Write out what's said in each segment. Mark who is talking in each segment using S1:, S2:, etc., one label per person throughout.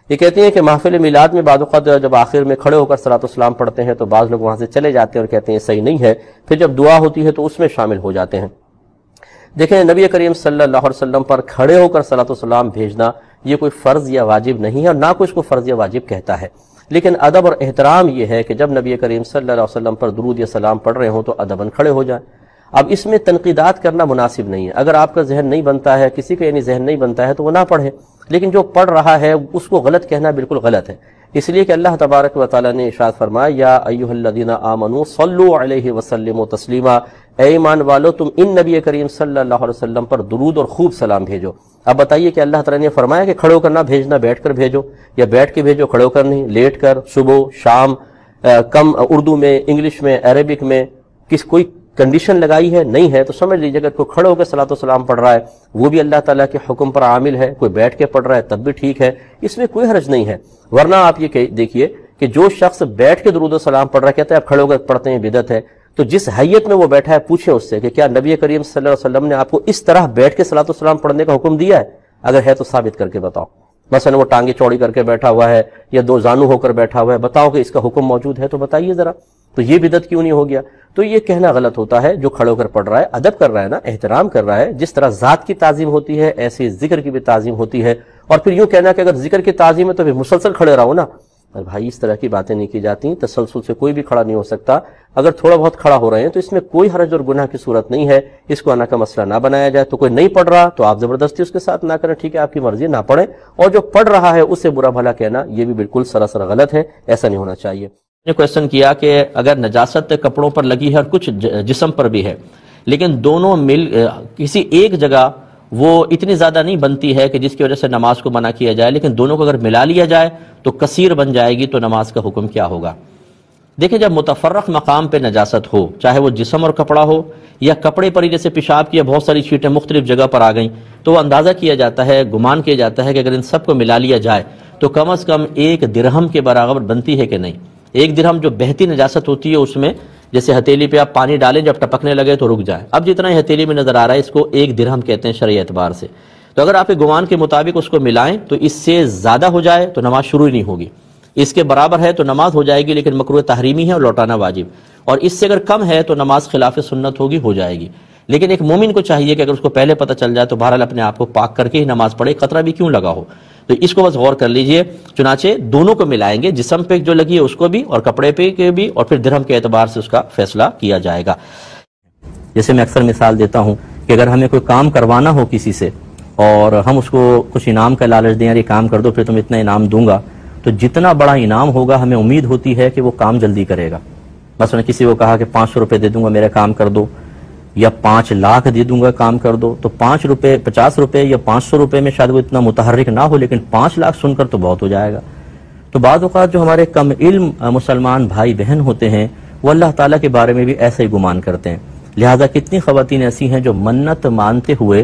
S1: یہ کہتی ہیں کہ محفل میلاد میں بعض اوقات جب آخر میں کھڑے ہو کر صلاۃ والسلام پڑھتے ہیں تو بعض لوگ وہاں سے چلے جاتے ہیں اور کہتے ہیں صحیح نہیں ہے، پھر جب دعا ہوتی ہے تو اس میں شامل ہو جاتے ہیں۔ دیکھیں نبی کریم صلی اللہ علیہ وسلم پر کھڑے ہو کر صلاۃ والسلام بھیجنا یہ کوئی فرض یا واجب نہیں ہے، اور نہ کوئی اس کو فرض یا واجب کہتا ہے، لیکن ادب اور احترام یہ ہے کہ جب نبی کریم صلی اللہ علیہ وسلم پر درود یا سلام پڑھ رہے ہوں تو ادباً کھڑے ہو جائیں۔ اب اس میں تنقیدات کرنا مناسب نہیں ہے، اگر آپ کا ذہن نہیں بنتا ہے، کسی کا یعنی ذہن نہیں بنتا ہے تو وہ نہ پڑھے، لیکن جو پڑھ رہا ہے اس کو غلط کہنا بالکل غلط ہے، اس لیے کہ اللہ تبارک و تعالیٰ نے ارشاد فرمایا یا ایھا الذین آمنوا صلوا علیہ وسلموا تسلیما، اے ایمان والو تم ان نبی کریم صلی اللہ علیہ وسلم پر درود اور خوب سلام بھیجو۔ اب بتائیے کہ اللہ تعالیٰ نے فرمایا کہ کھڑے ہو کر نہ بھیجنا، بیٹھ کر بھیجو، یا بیٹھ کے بھیجو کھڑے ہو کر نہیں، لیٹ کر، صبح شام، کم اردو میں، انگلش میں، عربک میں، کوئی کنڈیشن لگائی ہے نہیں ہے تو سمجھ لیجیے اگر کوئی کھڑے ہو کے صلاۃ والسلام پڑھ رہا ہے وہ بھی اللہ تعالیٰ کے حکم پر عامل ہے، کوئی بیٹھ کے پڑھ رہا ہے تب بھی ٹھیک ہے، اس میں کوئی حرج نہیں ہے۔ ورنہ آپ یہ دیکھیے کہ جو شخص بیٹھ کے درود و سلام پڑھ رہا ہے کہتا ہے آپ کھڑے ہو کر پڑھتے ہیں بدعت ہے، تو جس حیت میں وہ بیٹھا ہے پوچھیں اس سے کہ کیا نبی کریم صلی اللہ علیہ وسلم نے آپ کو اس طرح بیٹھ کے صلاۃ والسلام پڑھنے کا حکم دیا ہے؟ اگر ہے تو ثابت کر کے بتاؤ۔ مثلا وہ ٹانگیں چوڑی کر کے بیٹھا ہوا ہے یا دو زانو ہو کر بیٹھا ہوا ہے، بتاؤ کہ اس کا حکم موجود ہے تو بتائیے ذرا، تو یہ بدعت کیوں نہیں ہو گیا؟ تو یہ کہنا غلط ہوتا ہے، جو کھڑے ہو کر پڑھ رہا ہے ادب کر رہا ہے نا، احترام کر رہا ہے، جس طرح ذات کی تعظیم ہوتی ہے ایسے ذکر کی بھی تعظیم ہوتی ہے، اور پھر یوں کہنا کہ اگر ذکر کی تعظیم ہے تو پھر مسلسل کھڑے رہو نا، اور بھائی اس طرح کی باتیں نہیں کی جاتی، تسلسل سے کوئی بھی کھڑا نہیں ہو سکتا، اگر تھوڑا بہت کھڑا ہو رہے ہیں تو اس میں کوئی حرج اور گناہ کی صورت نہیں ہے، اس کو انا کا مسئلہ نہ بنایا جائے۔ تو کوئی نہیں پڑھ رہا تو آپ زبردستی اس کے ساتھ نہ کریں، ٹھیک ہے آپ کی مرضی، نہ پڑھیں، اور جو پڑھ رہا ہے اس سے برا بھلا کہنا یہ بھی بالکل سراسر غلط ہے، ایسا نہیں ہونا چاہیے۔
S2: نے کویسچن کیا کہ اگر نجاست کپڑوں پر لگی ہے اور کچھ جسم پر بھی ہے، لیکن دونوں مل کسی ایک جگہ وہ اتنی زیادہ نہیں بنتی ہے کہ جس کی وجہ سے نماز کو منع کیا جائے، لیکن دونوں کو اگر ملا لیا جائے تو کثیر بن جائے گی، تو نماز کا حکم کیا ہوگا؟ دیکھیں جب متفرق مقام پہ نجاست ہو، چاہے وہ جسم اور کپڑا ہو یا کپڑے پر ہی جیسے پیشاب کیا بہت ساری چھینٹیں مختلف جگہ پر آ گئیں، تو وہ اندازہ کیا جاتا ہے، گمان کیا جاتا ہے کہ اگر ان سب کو ملا لیا جائے تو کم از کم 1 درہم کے برابر بنتی ہے کہ نہیں۔ 1 درہم جو بہتی نجاست ہوتی ہے اس میں جیسے ہتھیلی پہ آپ پانی ڈالیں جب ٹپکنے لگے تو رک جائے، اب جتنا ہی ہتھیلی میں نظر آ رہا ہے اس کو 1 درہم کہتے ہیں شرعی اعتبار سے، تو اگر آپ کے گمان کے مطابق اس کو ملائیں تو اس سے زیادہ ہو جائے تو نماز شروع ہی نہیں ہوگی، اس کے برابر ہے تو نماز ہو جائے گی لیکن مکروہ تحریمی ہے اور لوٹانا واجب، اور اس سے اگر کم ہے تو نماز خلاف سنت ہوگی، ہو جائے گی۔ لیکن ایک مومن کو چاہیے کہ اگر اس کو پہلے پتہ چل جائے تو بہرحال اپنے آپ کو پاک کر کے ہی نماز پڑھے، خطرہ بھی کیوں لگا ہو، تو اس کو بس غور کر لیجئے۔ چنانچہ دونوں کو ملائیں گے، جسم پہ جو لگی ہے اس کو بھی اور کپڑے پہ کے بھی، اور پھر درہم کے اعتبار سے اس کا فیصلہ کیا جائے گا۔ جیسے میں اکثر مثال دیتا ہوں کہ اگر ہمیں کوئی کام کروانا ہو کسی سے اور ہم اس کو کچھ انعام کا لالچ دیں، یار یہ کام کر دو پھر تم اتنا انعام دوں گا، تو جتنا بڑا انعام ہوگا ہمیں امید ہوتی ہے کہ وہ کام جلدی کرے گا۔ مثلا کسی کو کہا کہ 500 روپے دے دوں گا میرا کام کر دو، یا 5 لاکھ دے دوں گا کام کر دو، تو 5 روپے 50 روپے یا 500 روپے میں شاید وہ اتنا متحرک نہ ہو، لیکن 5 لاکھ سن کر تو بہت ہو جائے گا۔ تو بعض اوقات جو ہمارے کم علم مسلمان بھائی بہن ہوتے ہیں وہ اللہ تعالیٰ کے بارے میں بھی ایسا ہی گمان کرتے ہیں، لہٰذا کتنی خواتین ایسی ہیں جو منت مانتے ہوئے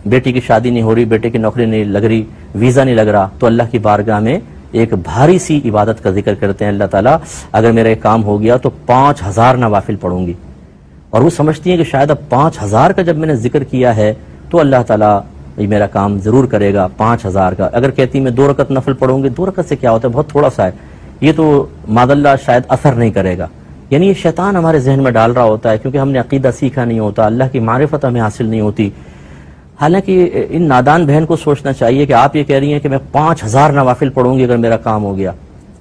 S2: بیٹی کی شادی نہیں ہو رہی، بیٹے کی نوکری نہیں لگ رہی، ویزا نہیں لگ رہا، تو اللہ کی بارگاہ میں ایک بھاری سی عبادت کا ذکر کرتے ہیں، اللہ تعالیٰ اگر میرا ایک کام ہو گیا تو 5000 نوافل پڑھوں گی، اور وہ سمجھتی ہیں کہ شاید اب 5000 کا جب میں نے ذکر کیا ہے تو اللہ تعالیٰ یہ میرا کام ضرور کرے گا 5000 کا۔ اگر کہتی میں 2 رکعت نفل پڑھوں گی، 2 رکعت سے کیا ہوتا ہے، بہت تھوڑا سا ہے، یہ تو معاذ اللہ شاید اثر نہیں کرے گا، یعنی یہ شیطان ہمارے ذہن میں ڈال رہا ہوتا ہے، کیونکہ ہم نے عقیدہ سیکھا نہیں ہوتا، اللہ کی معرفت ہمیں حاصل نہیں ہوتی۔ حالانکہ ان نادان بہن کو سوچنا چاہیے کہ آپ یہ کہہ رہی ہیں کہ میں 5000 نوافل پڑھوں گی اگر میرا کام ہو گیا،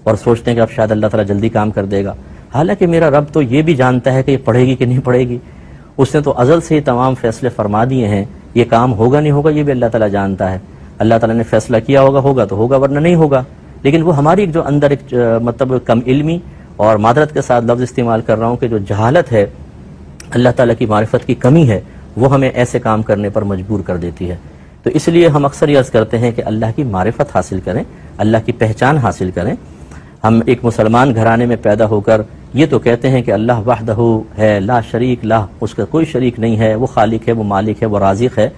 S2: اور سوچتے ہیں کہ اب شاید اللہ تعالیٰ جلدی کام کر دے گا، حالانکہ میرا رب تو یہ بھی جانتا ہے کہ یہ پڑھے گی کہ نہیں پڑھے گی، اس نے تو ازل سے ہی تمام فیصلے فرما دیے ہیں، یہ کام ہوگا نہیں ہوگا یہ بھی اللہ تعالیٰ جانتا ہے، اللہ تعالیٰ نے فیصلہ کیا ہوگا تو ہوگا ورنہ نہیں ہوگا، لیکن وہ ہماری جو اندر ایک مطلب کم علمی، اور معذرت کے ساتھ لفظ استعمال کر رہا ہوں کہ جو جہالت ہے، اللہ تعالیٰ کی معرفت کی کمی ہے، وہ ہمیں ایسے کام کرنے پر مجبور کر دیتی ہے۔ تو اس لیے ہم اکثر یہ عرض کرتے ہیں کہ اللہ کی معرفت حاصل کریں، اللہ کی پہچان حاصل کریں۔ ہم ایک مسلمان گھرانے میں پیدا ہو کر یہ تو کہتے ہیں کہ اللہ وحدہ ہے لا شریک لہ، اس کا کوئی شریک نہیں ہے، وہ خالق ہے، وہ مالک ہے، وہ رازق ہے،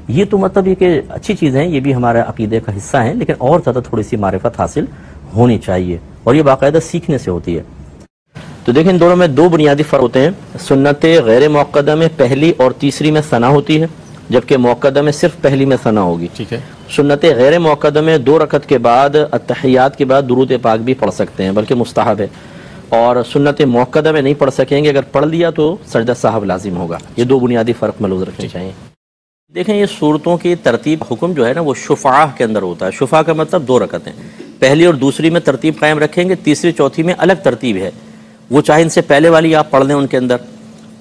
S2: یہ تو مطلب یہ کہ اچھی چیزیں ہیں، یہ بھی ہمارے عقیدے کا حصہ ہیں، لیکن اور زیادہ تھوڑی سی معرفت حاصل ہونی چاہیے، اور یہ باقاعدہ سیکھنے سے ہوتی ہے۔
S1: تو دیکھیں ان دونوں میں 2 بنیادی فرق ہوتے ہیں، سنت غیر موقدہ میں پہلی اور تیسری میں ثنا ہوتی ہے، جبکہ موقدہ میں صرف پہلی میں ثنا ہوگی،
S2: ٹھیک ہے۔ سنت غیر موقدہ میں 2 رکعت کے بعد التحیات کے بعد درود پاک بھی پڑھ سکتے ہیں، بلکہ مستحب ہے، اور سنت موقدہ میں نہیں پڑھ سکیں گے، اگر پڑھ لیا تو سجدہ سہو لازم ہوگا۔ یہ 2 بنیادی فرق ملحوظ رکھنے چاہیے۔ دیکھیں یہ صورتوں کی ترتیب حکم جو ہے نا وہ شفعہ کے اندر ہوتا ہے۔ شفعہ کا مطلب 2 رکعتیں، پہلی اور دوسری میں ترتیب قائم رکھیں گے، تیسری چوتھی میں الگ ترتیب ہے، وہ چاہے ان سے پہلے والی آپ پڑھ لیں ان کے اندر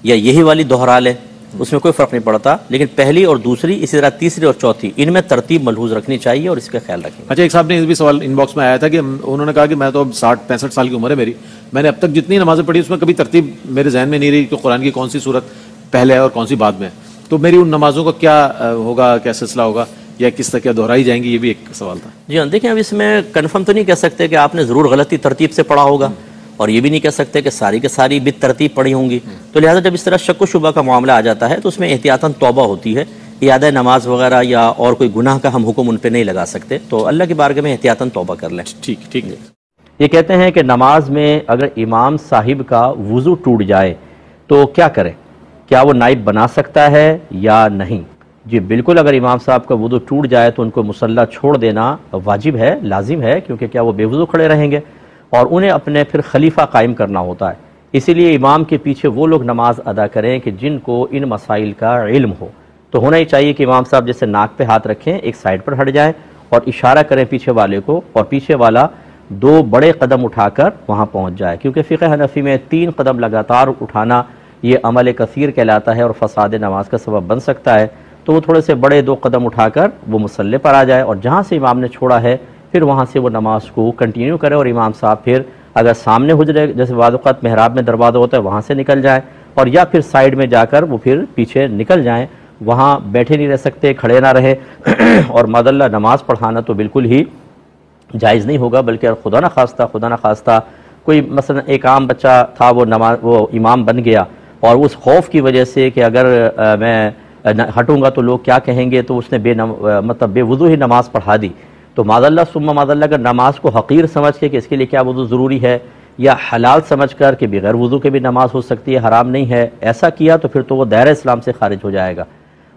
S2: یا یہی والی دہرا لیں، اس میں کوئی فرق نہیں پڑتا، لیکن پہلی اور دوسری اسی طرح تیسری اور چوتھی ان میں ترتیب ملحوظ رکھنی چاہیے اور اس کا خیال رکھیں۔
S3: اچھا، ایک صاحب نے بھی سوال ان باکس میں آیا تھا کہ انہوں نے کہا کہ میں تو اب 60-65 سال کی عمر ہے میری، میں نے اب تک جتنی نمازیں پڑھی اس میں کبھی ترتیب میرے ذہن میں نہیں رہی کہ قرآن کی کون سی صورت پہلے ہے اور کون سی بعد میں ہے، تو میری ان نمازوں کا کیا ہوگا، کیا سلسلہ ہوگا، یا کس طرح کیا دہرائی جائیں گی؟ یہ بھی ایک سوال تھا۔
S2: جی ہاں، دیکھیں اب اس میں کنفرم تو نہیں کہہ سکتے کہ آپ نے ضرور غلطی ترتیب سے پڑھا ہوگا، اور یہ بھی نہیں کہہ سکتے کہ ساری کے ساری بھی ترتیب پڑھی ہوں گی، تو لہٰذا جب اس طرح شک و شبہ کا معاملہ آ جاتا ہے تو اس میں احتیاطاً توبہ ہوتی ہے، اعادہ نماز وغیرہ یا اور کوئی گناہ کا ہم حکم ان پہ نہیں لگا سکتے، تو اللہ کی بارگاہ میں احتیاطاً توبہ کر لیں۔
S3: ٹھیک ہے۔
S2: یہ کہتے ہیں کہ نماز میں اگر امام صاحب کا وضو ٹوٹ جائے تو کیا کرے؟ کیا وہ نائب بنا سکتا ہے یا نہیں؟ جی بالکل، اگر امام صاحب کا وضو ٹوٹ جائے تو ان کو مصلی چھوڑ دینا واجب ہے، لازم ہے، کیونکہ کیا وہ بے وضو کھڑے رہیں گے، اور انہیں اپنے پھر خلیفہ قائم کرنا ہوتا ہے۔ اسی لیے امام کے پیچھے وہ لوگ نماز ادا کریں کہ جن کو ان مسائل کا علم ہو، تو ہونا ہی چاہیے کہ امام صاحب جیسے ناک پہ ہاتھ رکھیں، ایک سائڈ پر ہٹ جائیں اور اشارہ کریں پیچھے والے کو، اور پیچھے والا 2 بڑے قدم اٹھا کر وہاں پہنچ جائے، کیونکہ فقہ حنفی میں 3 قدم لگاتار اٹھانا یہ عمل کثیر کہلاتا ہے اور فساد نماز کا سبب بن سکتا ہے، تو وہ تھوڑے سے بڑے 2 قدم اٹھا کر وہ مصلی پر آ جائے، اور جہاں سے امام نے چھوڑا ہے پھر وہاں سے وہ نماز کو کنٹینیو کرے، اور امام صاحب پھر اگر سامنے حجرے جیسے بعض اوقات محراب میں دروازہ ہوتا ہے وہاں سے نکل جائیں، اور یا پھر سائیڈ میں جا کر وہ پھر پیچھے نکل جائیں، وہاں بیٹھے نہیں رہ سکتے، کھڑے نہ رہے اور معذاللہ نماز پڑھانا تو بالکل ہی جائز نہیں ہوگا، بلکہ خدا نہ خواستہ کوئی مثلا ایک عام بچہ تھا، وہ امام بن گیا، اور اس خوف کی وجہ سے کہ اگر میں ہٹوں گا تو لوگ کیا کہیں گے، تو اس نے بے وضو ہی نماز پڑھا دی، تو معذاللہ ثم معذاللہ اگر نماز کو حقیر سمجھ کے کہ اس کے لیے کیا وضو ضروری ہے، یا حلال سمجھ کر کہ بغیر وضو کے بھی نماز ہو سکتی ہے، حرام نہیں ہے، ایسا کیا تو پھر تو وہ دائرہ اسلام سے خارج ہو جائے گا،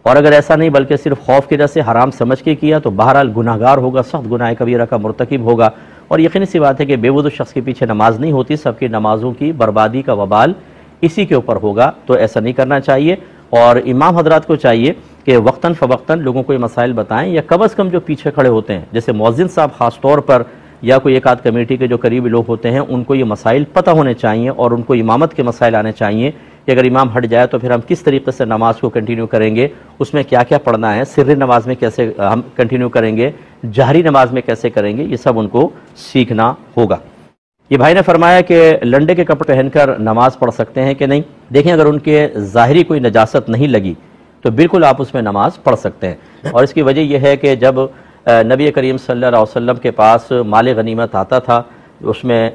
S2: اور اگر ایسا نہیں بلکہ صرف خوف کی وجہ سے حرام سمجھ کے کیا تو بہرحال گناہگار ہوگا، سخت گناہ کبیرہ کا مرتکب ہوگا، اور یقینی سی بات ہے کہ بے وضو شخص کے پیچھے نماز نہیں ہوتی، سب کی نمازوں کی بربادی کا وبال اسی کے اوپر ہوگا، تو ایسا نہیں کرنا چاہیے، اور امام حضرات کو چاہیے کہ وقتاً فوقتاً لوگوں کو یہ مسائل بتائیں، یا کم از کم جو پیچھے کھڑے ہوتے ہیں جیسے مؤذن صاحب خاص طور پر، یا کوئی ایک آدھ کمیٹی کے جو قریبی لوگ ہوتے ہیں، ان کو یہ مسائل پتہ ہونے چاہیے، اور ان کو امامت کے مسائل آنے چاہیے کہ اگر امام ہٹ جائے تو پھر ہم کس طریقے سے نماز کو کنٹینیو کریں گے، اس میں کیا کیا پڑھنا ہے، سری نماز میں کیسے ہم کنٹینیو کریں گے، جہری نماز میں کیسے کریں گے، یہ سب ان کو سیکھنا ہوگا۔ یہ بھائی نے فرمایا کہ لنڈے کے کپڑے پہن کر نماز پڑھ سکتے ہیں کہ نہیں؟ دیکھیں اگر ان کے ظاہری کوئی نجاست نہیں لگی تو بالکل آپ اس میں نماز پڑھ سکتے ہیں، اور اس کی وجہ یہ ہے کہ جب نبی کریم صلی اللہ علیہ وسلم کے پاس مال غنیمت آتا تھا، اس میں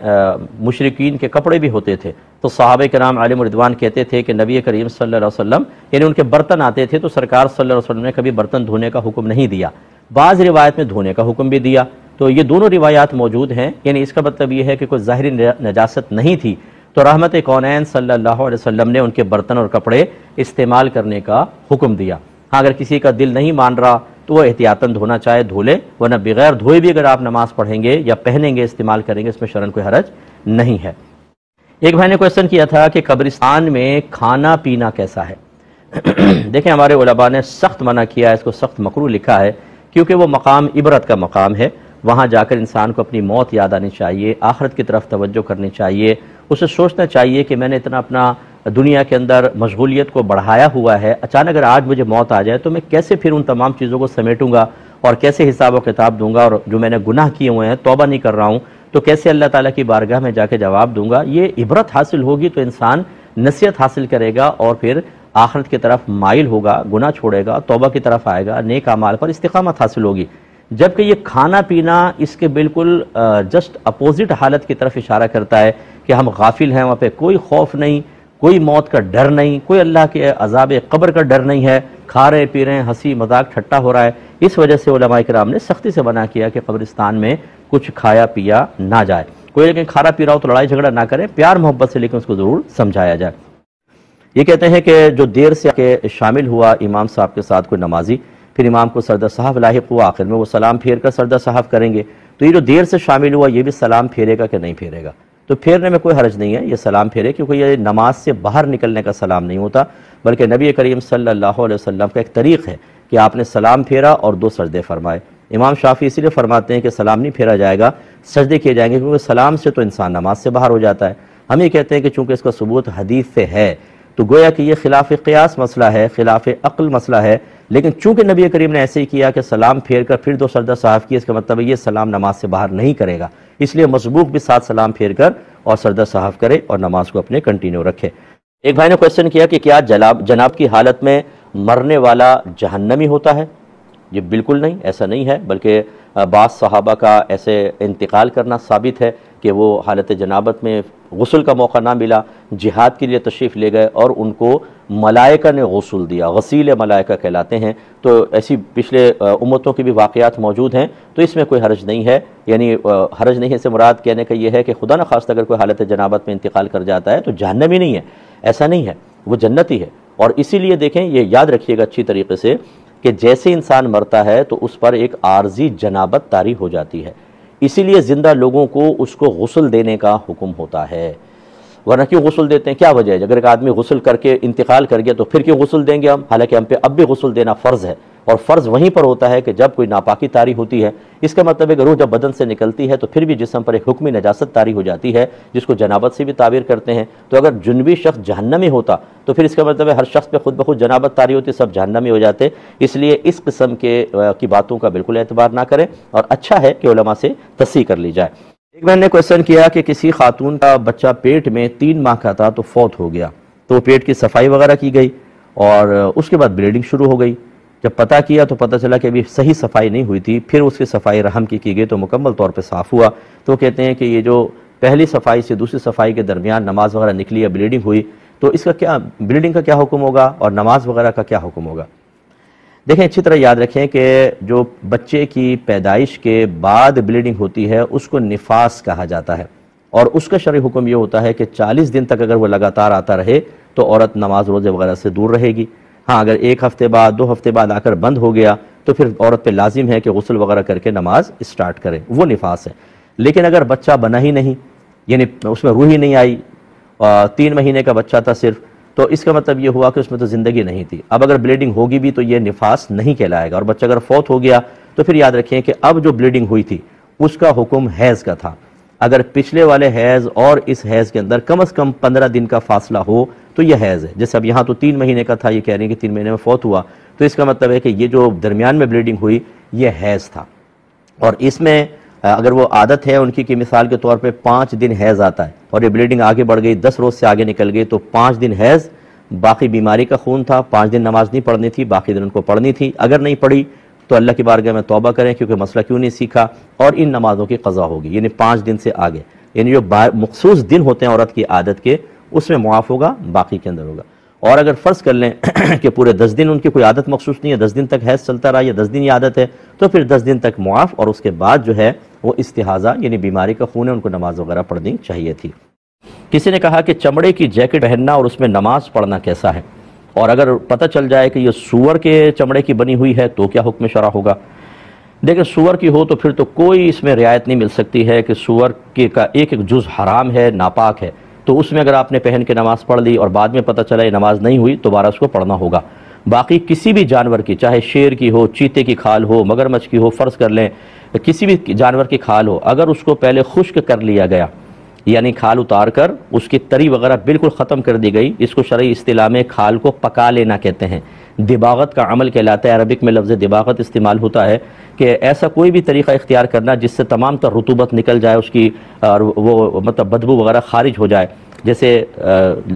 S2: مشرکین کے کپڑے بھی ہوتے تھے، تو صحابہ کرام علیہم رضوان کہتے تھے کہ نبی کریم صلی اللہ علیہ وسلم یعنی ان کے برتن آتے تھے تو سرکار صلی اللہ علیہ وسلم نے کبھی برتن دھونے کا حکم نہیں دیا، بعض روایت میں دھونے کا حکم بھی دیا، تو یہ دونوں روایات موجود ہیں، یعنی اس کا مطلب یہ ہے کہ کوئی ظاہری نجاست نہیں تھی تو رحمت کونین صلی اللہ علیہ وسلم نے ان کے برتن اور کپڑے استعمال کرنے کا حکم دیا۔ ہاں اگر کسی کا دل نہیں مان رہا تو وہ احتیاطاً دھونا چاہے دھو لے، ورنہ بغیر دھوئے بھی اگر آپ نماز پڑھیں گے یا پہنیں گے استعمال کریں گے اس میں شرعاً کوئی حرج نہیں ہے۔ ایک بھائی نے کویسچن کیا تھا کہ قبرستان میں کھانا پینا کیسا ہے؟ دیکھیں ہمارے علماء نے سخت منع کیا ہے، اس کو سخت مکروہ لکھا ہے، کیونکہ وہ مقام عبرت کا مقام ہے، وہاں جا کر انسان کو اپنی موت یاد آنی چاہیے، آخرت کی طرف توجہ کرنی چاہیے، اسے سوچنا چاہیے کہ میں نے اتنا اپنا دنیا کے اندر مشغولیت کو بڑھایا ہوا ہے، اچانک اگر آج مجھے موت آ جائے تو میں کیسے پھر ان تمام چیزوں کو سمیٹوں گا اور کیسے حساب و کتاب دوں گا، اور جو میں نے گناہ کیے ہوئے ہیں توبہ نہیں کر رہا ہوں تو کیسے اللہ تعالیٰ کی بارگاہ میں جا کے جواب دوں گا۔ یہ عبرت حاصل ہوگی تو انسان نصیحت حاصل کرے گا اور پھر آخرت کی طرف مائل ہوگا، گناہ چھوڑے گا، توبہ کی طرف آئے گا، نیک اعمال پر استقامت حاصل ہوگی۔ جبکہ یہ کھانا پینا اس کے بالکل جسٹ اپوزٹ حالت کی طرف اشارہ کرتا ہے کہ ہم غافل ہیں، وہاں پہ کوئی خوف نہیں، کوئی موت کا ڈر نہیں، کوئی اللہ کے عذاب قبر کا ڈر نہیں ہے، کھا رہے پی رہے ہیں، ہنسی مذاق ٹھٹا ہو رہا ہے۔ اس وجہ سے علماء کرام نے سختی سے منع کیا کہ قبرستان میں کچھ کھایا پیا نہ جائے، کوئی لیکن کھا رہا پی رہا ہو تو لڑائی جھگڑا نہ کرے، پیار محبت سے لیکن اس کو ضرور سمجھایا جائے۔ یہ کہتے ہیں کہ جو دیر سے شامل ہوا امام صاحب کے ساتھ کوئی نمازی، پھر امام کو سردہ صاحب لاحق ہوا، آخر میں وہ سلام پھیر کر سردہ صاحب کریں گے، تو یہ جو دیر سے شامل ہوا یہ بھی سلام پھیرے گا کہ نہیں پھیرے گا؟ تو پھیرنے میں کوئی حرج نہیں ہے، یہ سلام پھیرے، کیونکہ یہ نماز سے باہر نکلنے کا سلام نہیں ہوتا، بلکہ نبی کریم صلی اللہ علیہ وسلم کا ایک طریق ہے کہ آپ نے سلام پھیرا اور 2 سجدے فرمائے۔ امام شافعی اسی لیے فرماتے ہیں کہ سلام نہیں پھیرا جائے گا، سجدے کیے جائیں گے، کیونکہ سلام سے تو انسان نماز سے باہر ہو جاتا ہے۔ ہم یہ کہتے ہیں کہ چونکہ اس کا ثبوت حدیث سے ہے تو گویا کہ یہ خلاف قیاس مسئلہ ہے، خلاف عقل مسئلہ ہے، لیکن چونکہ نبی کریم نے ایسے ہی کیا کہ سلام پھیر کر پھر 2 سجدہ صاحب کیے، اس کا مطلب ہے یہ سلام نماز سے باہر نہیں کرے گا، اس لیے مسبوق بھی ساتھ سلام پھیر کر اور سجدہ صاحب کرے اور نماز کو اپنے کنٹینیو رکھے۔ ایک بھائی نے کویسچن کیا کہ کیا جناب کی حالت میں مرنے والا جہنمی ہوتا ہے؟ یہ بالکل نہیں، ایسا نہیں ہے، بلکہ بعض صحابہ کا ایسے انتقال کرنا ثابت ہے کہ وہ حالت جنابت میں غسل کا موقع نہ ملا، جہاد کے لیے تشریف لے گئے اور ان کو ملائکہ نے غسل دیا، غسیل ملائکہ کہلاتے ہیں، تو ایسی پچھلے امتوں کے بھی واقعات موجود ہیں، تو اس میں کوئی حرج نہیں ہے، یعنی حرج نہیں سے مراد کہنے کا یہ ہے کہ خدا نخواستہ اگر کوئی حالت جنابت میں انتقال کر جاتا ہے تو جہنمی نہیں ہے، ایسا نہیں ہے، وہ جنتی ہے۔ اور اسی لیے دیکھیں، یہ یاد رکھیے گا اچھی طریقے سے کہ جیسے انسان مرتا ہے تو اس پر ایک عارضی جنابت طاری ہو جاتی ہے، اسی لیے زندہ لوگوں کو اس کو غسل دینے کا حکم ہوتا ہے۔ ورنہ کیوں غسل دیتے ہیں؟ کیا وجہ ہے؟ اگر ایک آدمی غسل کر کے انتقال کر گیا تو پھر کیوں غسل دیں گے ہم؟ حالانکہ ہم پہ اب بھی غسل دینا فرض ہے، اور فرض وہیں پر ہوتا ہے کہ جب کوئی ناپاکی طاری ہوتی ہے۔ اس کا مطلب ہے کہ روح جب بدن سے نکلتی ہے تو پھر بھی جسم پر ایک حکمی نجاست طاری ہو جاتی ہے، جس کو جنابت سے بھی تعبیر کرتے ہیں۔ تو اگر جنبی شخص جہنمی ہوتا تو پھر اس کا مطلب ہے ہر شخص پہ خود بخود جنابت طاری ہوتی، سب جہنمی ہو جاتے۔ اس لیے اس قسم کی باتوں کا بالکل اعتبار نہ کریں، اور اچھا ہے کہ علماء سے تصحیح کر لی جائے۔ ایک بہن نے کویسچن کیا کہ کسی خاتون کا بچہ پیٹ میں 3 ماہ کا تھا تو فوت ہو گیا، تو پیٹ کی صفائی وغیرہ کی گئی اور اس کے بعد بلیڈنگ شروع ہو گئی۔ جب پتہ کیا تو پتہ چلا کہ ابھی صحیح صفائی نہیں ہوئی تھی، پھر اس کی صفائی رحم کی گئی تو مکمل طور پہ صاف ہوا۔ تو کہتے ہیں کہ یہ جو پہلی صفائی سے دوسری صفائی کے درمیان نماز وغیرہ نکلی یا بلیڈنگ ہوئی تو اس کا کیا، بلیڈنگ کا کیا حکم ہوگا اور نماز وغیرہ کا کیا حکم ہوگا؟ دیکھیں، اچھی طرح یاد رکھیں کہ جو بچے کی پیدائش کے بعد بلیڈنگ ہوتی ہے اس کو نفاس کہا جاتا ہے، اور اس کا شرعی حکم یہ ہوتا ہے کہ 40 دن تک اگر وہ لگاتار آتا رہے تو عورت نماز روزے وغیرہ سے دور رہے گی۔ ہاں، اگر 1 ہفتے بعد 2 ہفتے بعد آ کر بند ہو گیا تو پھر عورت پہ لازم ہے کہ غسل وغیرہ کر کے نماز اسٹارٹ کرے، وہ نفاس ہے۔ لیکن اگر بچہ بنا ہی نہیں، یعنی اس میں روح ہی نہیں آئی، 3 مہینے کا بچہ تھا صرف، تو اس کا مطلب یہ ہوا کہ اس میں تو زندگی نہیں تھی۔ اب اگر بلیڈنگ ہوگی بھی تو یہ نفاس نہیں کہلائے گا، اور بچہ اگر فوت ہو گیا تو پھر یاد رکھیں کہ اب جو بلیڈنگ ہوئی تھی اس کا حکم حیض کا تھا۔ اگر پچھلے والے حیض اور اس حیض کے اندر کم از کم 15 دن کا فاصلہ ہو تو یہ حیض ہے۔ جیسے اب یہاں تو 3 مہینے کا تھا، یہ کہہ رہے ہیں کہ 3 مہینے میں فوت ہوا، تو اس کا مطلب ہے کہ یہ جو درمیان میں بلیڈنگ ہوئی یہ حیض تھا۔ اور اس میں اگر وہ عادت ہے ان کی مثال کے طور پہ 5 دن حیض آتا ہے اور یہ بلیڈنگ آگے بڑھ گئی، 10 روز سے آگے نکل گئی، تو 5 دن حیض، باقی بیماری کا خون تھا، 5 دن نماز نہیں پڑھنی تھی، باقی دن ان کو پڑھنی تھی۔ اگر نہیں پڑھی تو اللہ کی بارگاہ میں توبہ کریں، کیونکہ مسئلہ کیوں نہیں سیکھا، اور ان نمازوں کی قضا ہوگی، یعنی 5 دن سے آگے، یعنی جو مخصوص دن ہوتے ہیں عورت کی عادت کے اس میں معاف ہوگا، باقی کے اندر ہوگا۔ اور اگر فرض کر لیں کہ پورے 10 دن ان کی کوئی عادت مخصوص نہیں ہے، 10 دن تک حیض چلتا رہا یا 10 دن یہ عادت ہے، تو پھر 10 دن تک معاف، اور اس کے بعد جو ہے وہ استحاضہ یعنی بیماری کا خون ہے، ان کو نماز وغیرہ پڑھنی چاہیے تھی۔ کسی نے کہا کہ چمڑے کی جیکٹ پہننا اور اس میں نماز پڑھنا کیسا ہے، اور اگر پتہ چل جائے کہ یہ سور کے چمڑے کی بنی ہوئی ہے تو کیا حکم شرع ہوگا؟ دیکھیں، سور کی ہو تو پھر تو کوئی اس میں رعایت نہیں مل سکتی ہے کہ سور کا ایک جز حرام ہے، ناپاک ہے، تو اس میں اگر آپ نے پہن کے نماز پڑھ لی اور بعد میں پتہ چلا یہ نماز نہیں ہوئی، دوبارہ اس کو پڑھنا ہوگا۔ باقی کسی بھی جانور کی، چاہے شیر کی ہو، چیتے کی کھال ہو، مگرمچھ کی ہو، فرض کر لیں کسی بھی جانور کی کھال ہو، اگر اس کو پہلے خشک کر لیا گیا، یعنی کھال اتار کر اس کی تری وغیرہ بالکل ختم کر دی گئی، اس کو شرعی اصطلاح میں کھال کو پکا لینا کہتے ہیں، دباغت کا عمل کہلاتا ہے۔ عربک میں لفظ دباغت استعمال ہوتا ہے کہ ایسا کوئی بھی طریقہ اختیار کرنا جس سے تمام تر رطوبت نکل جائے، اس کی اور وہ مطلب بدبو وغیرہ خارج ہو جائے۔ جیسے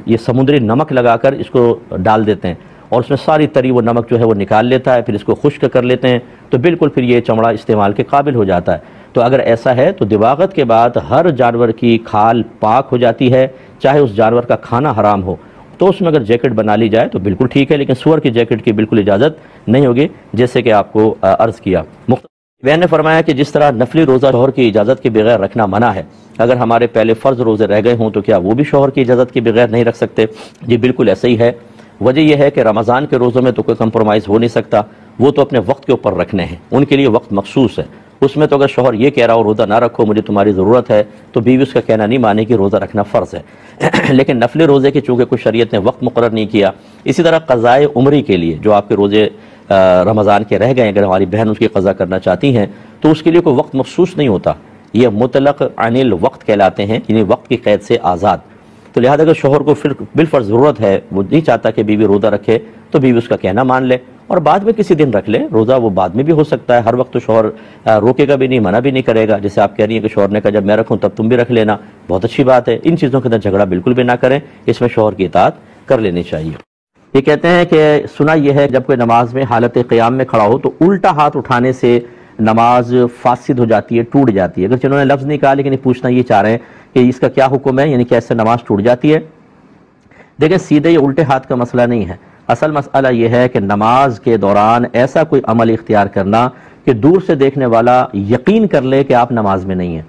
S2: یہ سمندری نمک لگا کر اس کو ڈال دیتے ہیں اور اس میں ساری تری وہ نمک جو ہے وہ نکال لیتا ہے، پھر اس کو خشک کر لیتے ہیں، تو بالکل پھر یہ چمڑا استعمال کے قابل ہو جاتا ہے۔ تو اگر ایسا ہے تو دباغت کے بعد ہر جانور کی کھال پاک ہو جاتی ہے، چاہے اس جانور کا کھانا حرام ہو، تو اس میں اگر جیکٹ بنا لی جائے تو بالکل ٹھیک ہے، لیکن سور کی جیکٹ کی بالکل اجازت نہیں ہوگی، جیسے کہ آپ کو عرض کیا۔ بہن نے فرمایا کہ جس طرح نفلی روزہ شوہر کی اجازت کے بغیر رکھنا منع ہے، اگر ہمارے پہلے فرض روزے رہ گئے ہوں تو کیا وہ بھی شوہر کی اجازت کے بغیر نہیں رکھ سکتے؟ جی بالکل ایسا ہی ہے۔ وجہ یہ ہے کہ رمضان کے روزوں میں تو کوئی کمپرومائز ہو نہیں سکتا، وہ تو اپنے وقت کے اوپر رکھنے ہیں، ان کے لیے وقت مخصوص ہے۔ اس میں تو اگر شوہر یہ کہہ رہا ہو روزہ نہ رکھو مجھے تمہاری ضرورت ہے، تو بیوی اس کا کہنا نہیں مانے کہ روزہ رکھنا فرض ہے۔ لیکن نفل روزے کی چونکہ کوئی شریعت نے وقت مقرر نہیں کیا، اسی طرح قضائے عمری کے لیے جو آپ کے روزے رمضان کے رہ گئے، اگر ہماری بہن اس کی قضا کرنا چاہتی ہیں تو اس کے لیے کوئی وقت مخصوص نہیں ہوتا، یہ مطلق عن الوقت کہلاتے ہیں، یعنی وقت کی قید سے آزاد۔ تو لہذا اگر شوہر کو پھر بالفرض ضرورت ہے، وہ نہیں چاہتا کہ بیوی روزہ رکھے، تو بیوی اس کا کہنا مان لے اور بعد میں کسی دن رکھ لے روزہ، وہ بعد میں بھی ہو سکتا ہے، ہر وقت تو شوہر روکے گا بھی نہیں، منع بھی نہیں کرے گا۔ جیسے آپ کہہ رہی ہیں کہ شوہر نے کہا جب میں رکھوں تب تم بھی رکھ لینا، بہت اچھی بات ہے، ان چیزوں کے اندر جھگڑا بالکل بھی نہ کریں، اس میں شوہر کی اطاعت کر لینی چاہیے۔ یہ کہتے ہیں کہ سنا یہ ہے جب کوئی نماز میں حالت قیام میں کھڑا ہو تو الٹا ہاتھ اٹھانے سے نماز فاسد ہو جاتی ہے، ٹوٹ جاتی ہے۔ اگر انہوں نے لفظ نہیں کہا لیکن پوچھنا یہ چاہ رہے ہیں کہ اس کا کیا حکم ہے، یعنی کیسے نماز ٹوٹ جاتی ہے؟ دیکھیں سیدھے یہ الٹے ہاتھ کا مسئلہ نہیں ہے، اصل مسئلہ یہ ہے کہ نماز کے دوران ایسا کوئی عمل اختیار کرنا کہ دور سے دیکھنے والا یقین کر لے کہ آپ نماز میں نہیں ہیں،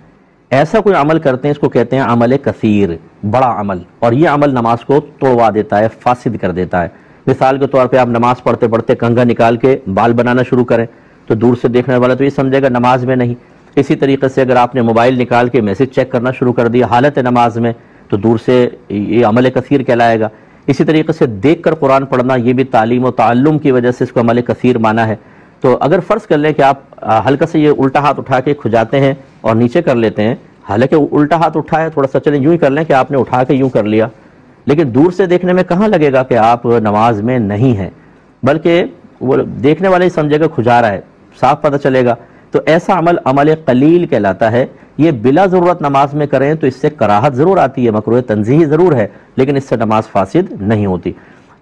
S2: ایسا کوئی عمل کرتے ہیں، اس کو کہتے ہیں عمل کثیر، بڑا عمل، اور یہ عمل نماز کو توڑوا دیتا ہے، فاسد کر دیتا ہے۔ مثال کے طور پہ آپ نماز پڑھتے پڑھتے کنگھا نکال کے بال بنانا شروع کریں تو دور سے دیکھنے والا تو یہ سمجھے گا نماز میں نہیں۔ اسی طریقے سے اگر آپ نے موبائل نکال کے میسج چیک کرنا شروع کر دیا حالت نماز میں تو دور سے یہ عمل کثیر کہلائے گا۔ اسی طریقے سے دیکھ کر قرآن پڑھنا، یہ بھی تعلیم و تعلم کی وجہ سے اس کو عمل کثیر مانا ہے۔ تو اگر فرض کر لیں کہ آپ ہلکا سے یہ الٹا ہاتھ اٹھا کے کھجاتے ہیں اور نیچے کر لیتے ہیں، حالانکہ الٹا ہاتھ اٹھا ہے، تھوڑا سا چلیں یوں ہی کر لیں کہ آپ نے اٹھا کے یوں کر لیا، لیکن دور سے دیکھنے میں کہاں لگے گا کہ آپ نماز میں نہیں ہیں، بلکہ وہ دیکھنے والا ہی سمجھے گا کھجا رہا ہے، صاف پتہ چلے گا۔ تو ایسا عمل عمل قلیل کہلاتا ہے۔ یہ بلا ضرورت نماز میں کریں تو اس سے کراہت ضرور آتی ہے، مکروہ تنزیہی ضرور ہے، لیکن اس سے نماز فاسد نہیں ہوتی۔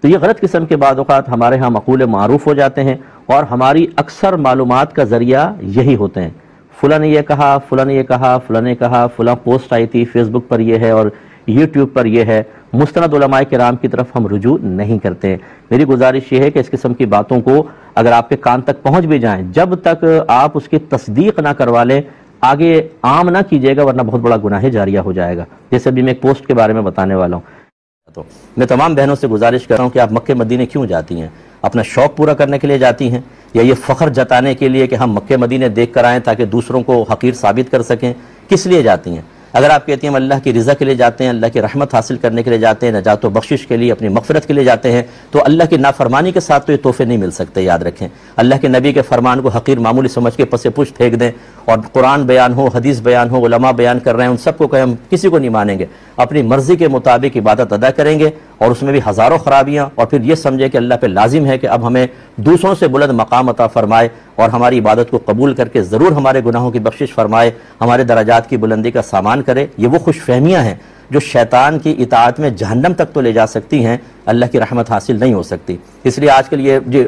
S2: تو یہ غلط قسم کے بعض اوقات ہمارے ہاں مقول معروف ہو جاتے ہیں اور ہماری اکثر معلومات کا ذریعہ یہی ہوتے ہیں، فلاں نے یہ کہا، فلاں نے یہ کہا، فلاں نے کہا، فلاں پوسٹ آئی تھی، فیس بک پر یہ ہے اور یوٹیوب پر یہ ہے، مستند علماء کرام کی طرف ہم رجوع نہیں کرتے ہیں۔ میری گزارش یہ ہے کہ اس قسم کی باتوں کو اگر آپ کے کان تک پہنچ بھی جائیں، جب تک آپ اس کی تصدیق نہ کروا لیں آگے عام نہ کیجیے گا، ورنہ بہت بڑا گناہ جاریہ ہو جائے گا۔ جیسے ابھی میں ایک پوسٹ کے بارے میں بتانے والا ہوں، تو میں تمام بہنوں سے گزارش کر رہا ہوں کہ آپ مکے مدینے کیوں جاتی ہیں؟ اپنا شوق پورا کرنے کے لیے جاتی ہیں یا یہ فخر جتانے کے لیے کہ ہم مکے مدینے دیکھ کر آئیں تاکہ دوسروں کو حقیر ثابت کر سکیں؟ کس لیے جاتی ہیں؟ اگر آپ کہتی ہیں ہم اللہ کی رضا کے لیے جاتے ہیں، اللہ کی رحمت حاصل کرنے کے لیے جاتے ہیں، نجات و بخشش کے لیے، اپنی مغفرت کے لیے جاتے ہیں، تو اللہ کی نافرمانی کے ساتھ تو یہ تحفے نہیں مل سکتے، یاد رکھیں۔ اللہ کے نبی کے فرمان کو حقیر معمولی سمجھ کے پس پشت پھینک دیں اور قرآن بیان ہو، حدیث بیان ہو، علماء بیان کر رہے ہیں، ان سب کو کہیں ہم کسی کو نہیں مانیں گے، اپنی مرضی کے مطابق عبادت ادا کریں گے اور اس میں بھی ہزاروں خرابیاں، اور پھر یہ سمجھے کہ اللہ پہ لازم ہے کہ اب ہمیں دوسروں سے بلند مقام عطا فرمائے اور ہماری عبادت کو قبول کر کے ضرور ہمارے گناہوں کی بخشش فرمائے، ہمارے درجات کی بلندی کا سامان کرے۔ یہ وہ خوش فہمیاں ہیں جو شیطان کی اطاعت میں جہنم تک تو لے جا سکتی ہیں، اللہ کی رحمت حاصل نہیں ہو سکتی۔ اس لیے آج کل یہ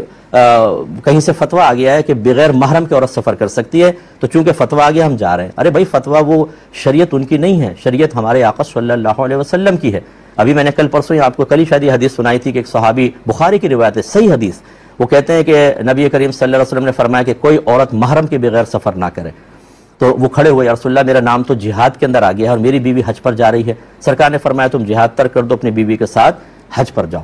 S2: کہیں سے فتویٰ آ گیا ہے کہ بغیر محرم کے عورت سفر کر سکتی ہے، تو چونکہ فتویٰ آ گیا ہم جا رہے ہیں۔ ارے بھائی فتویٰ وہ شریعت ان کی نہیں ہے، شریعت ہمارے آقا صلی اللہ علیہ وسلم کی ہے۔ ابھی میں نے کل پرسوں ہی آپ کو کل ہی شاید یہ حدیث سنائی تھی کہ ایک صحابی، بخاری کی روایت ہے، صحیح حدیث، وہ کہتے ہیں کہ نبی کریم صلی اللہ علیہ وسلم نے فرمایا کہ کوئی عورت محرم کے بغیر سفر نہ کرے۔ تو وہ کھڑے ہوئے، یا رسول اللہ میرا نام تو جہاد کے اندر آ گیا ہے اور میری بیوی حج پر جا رہی ہے۔ سرکار نے فرمایا تم جہاد ترک کر دو، اپنی بیوی کے ساتھ حج پر جاؤ۔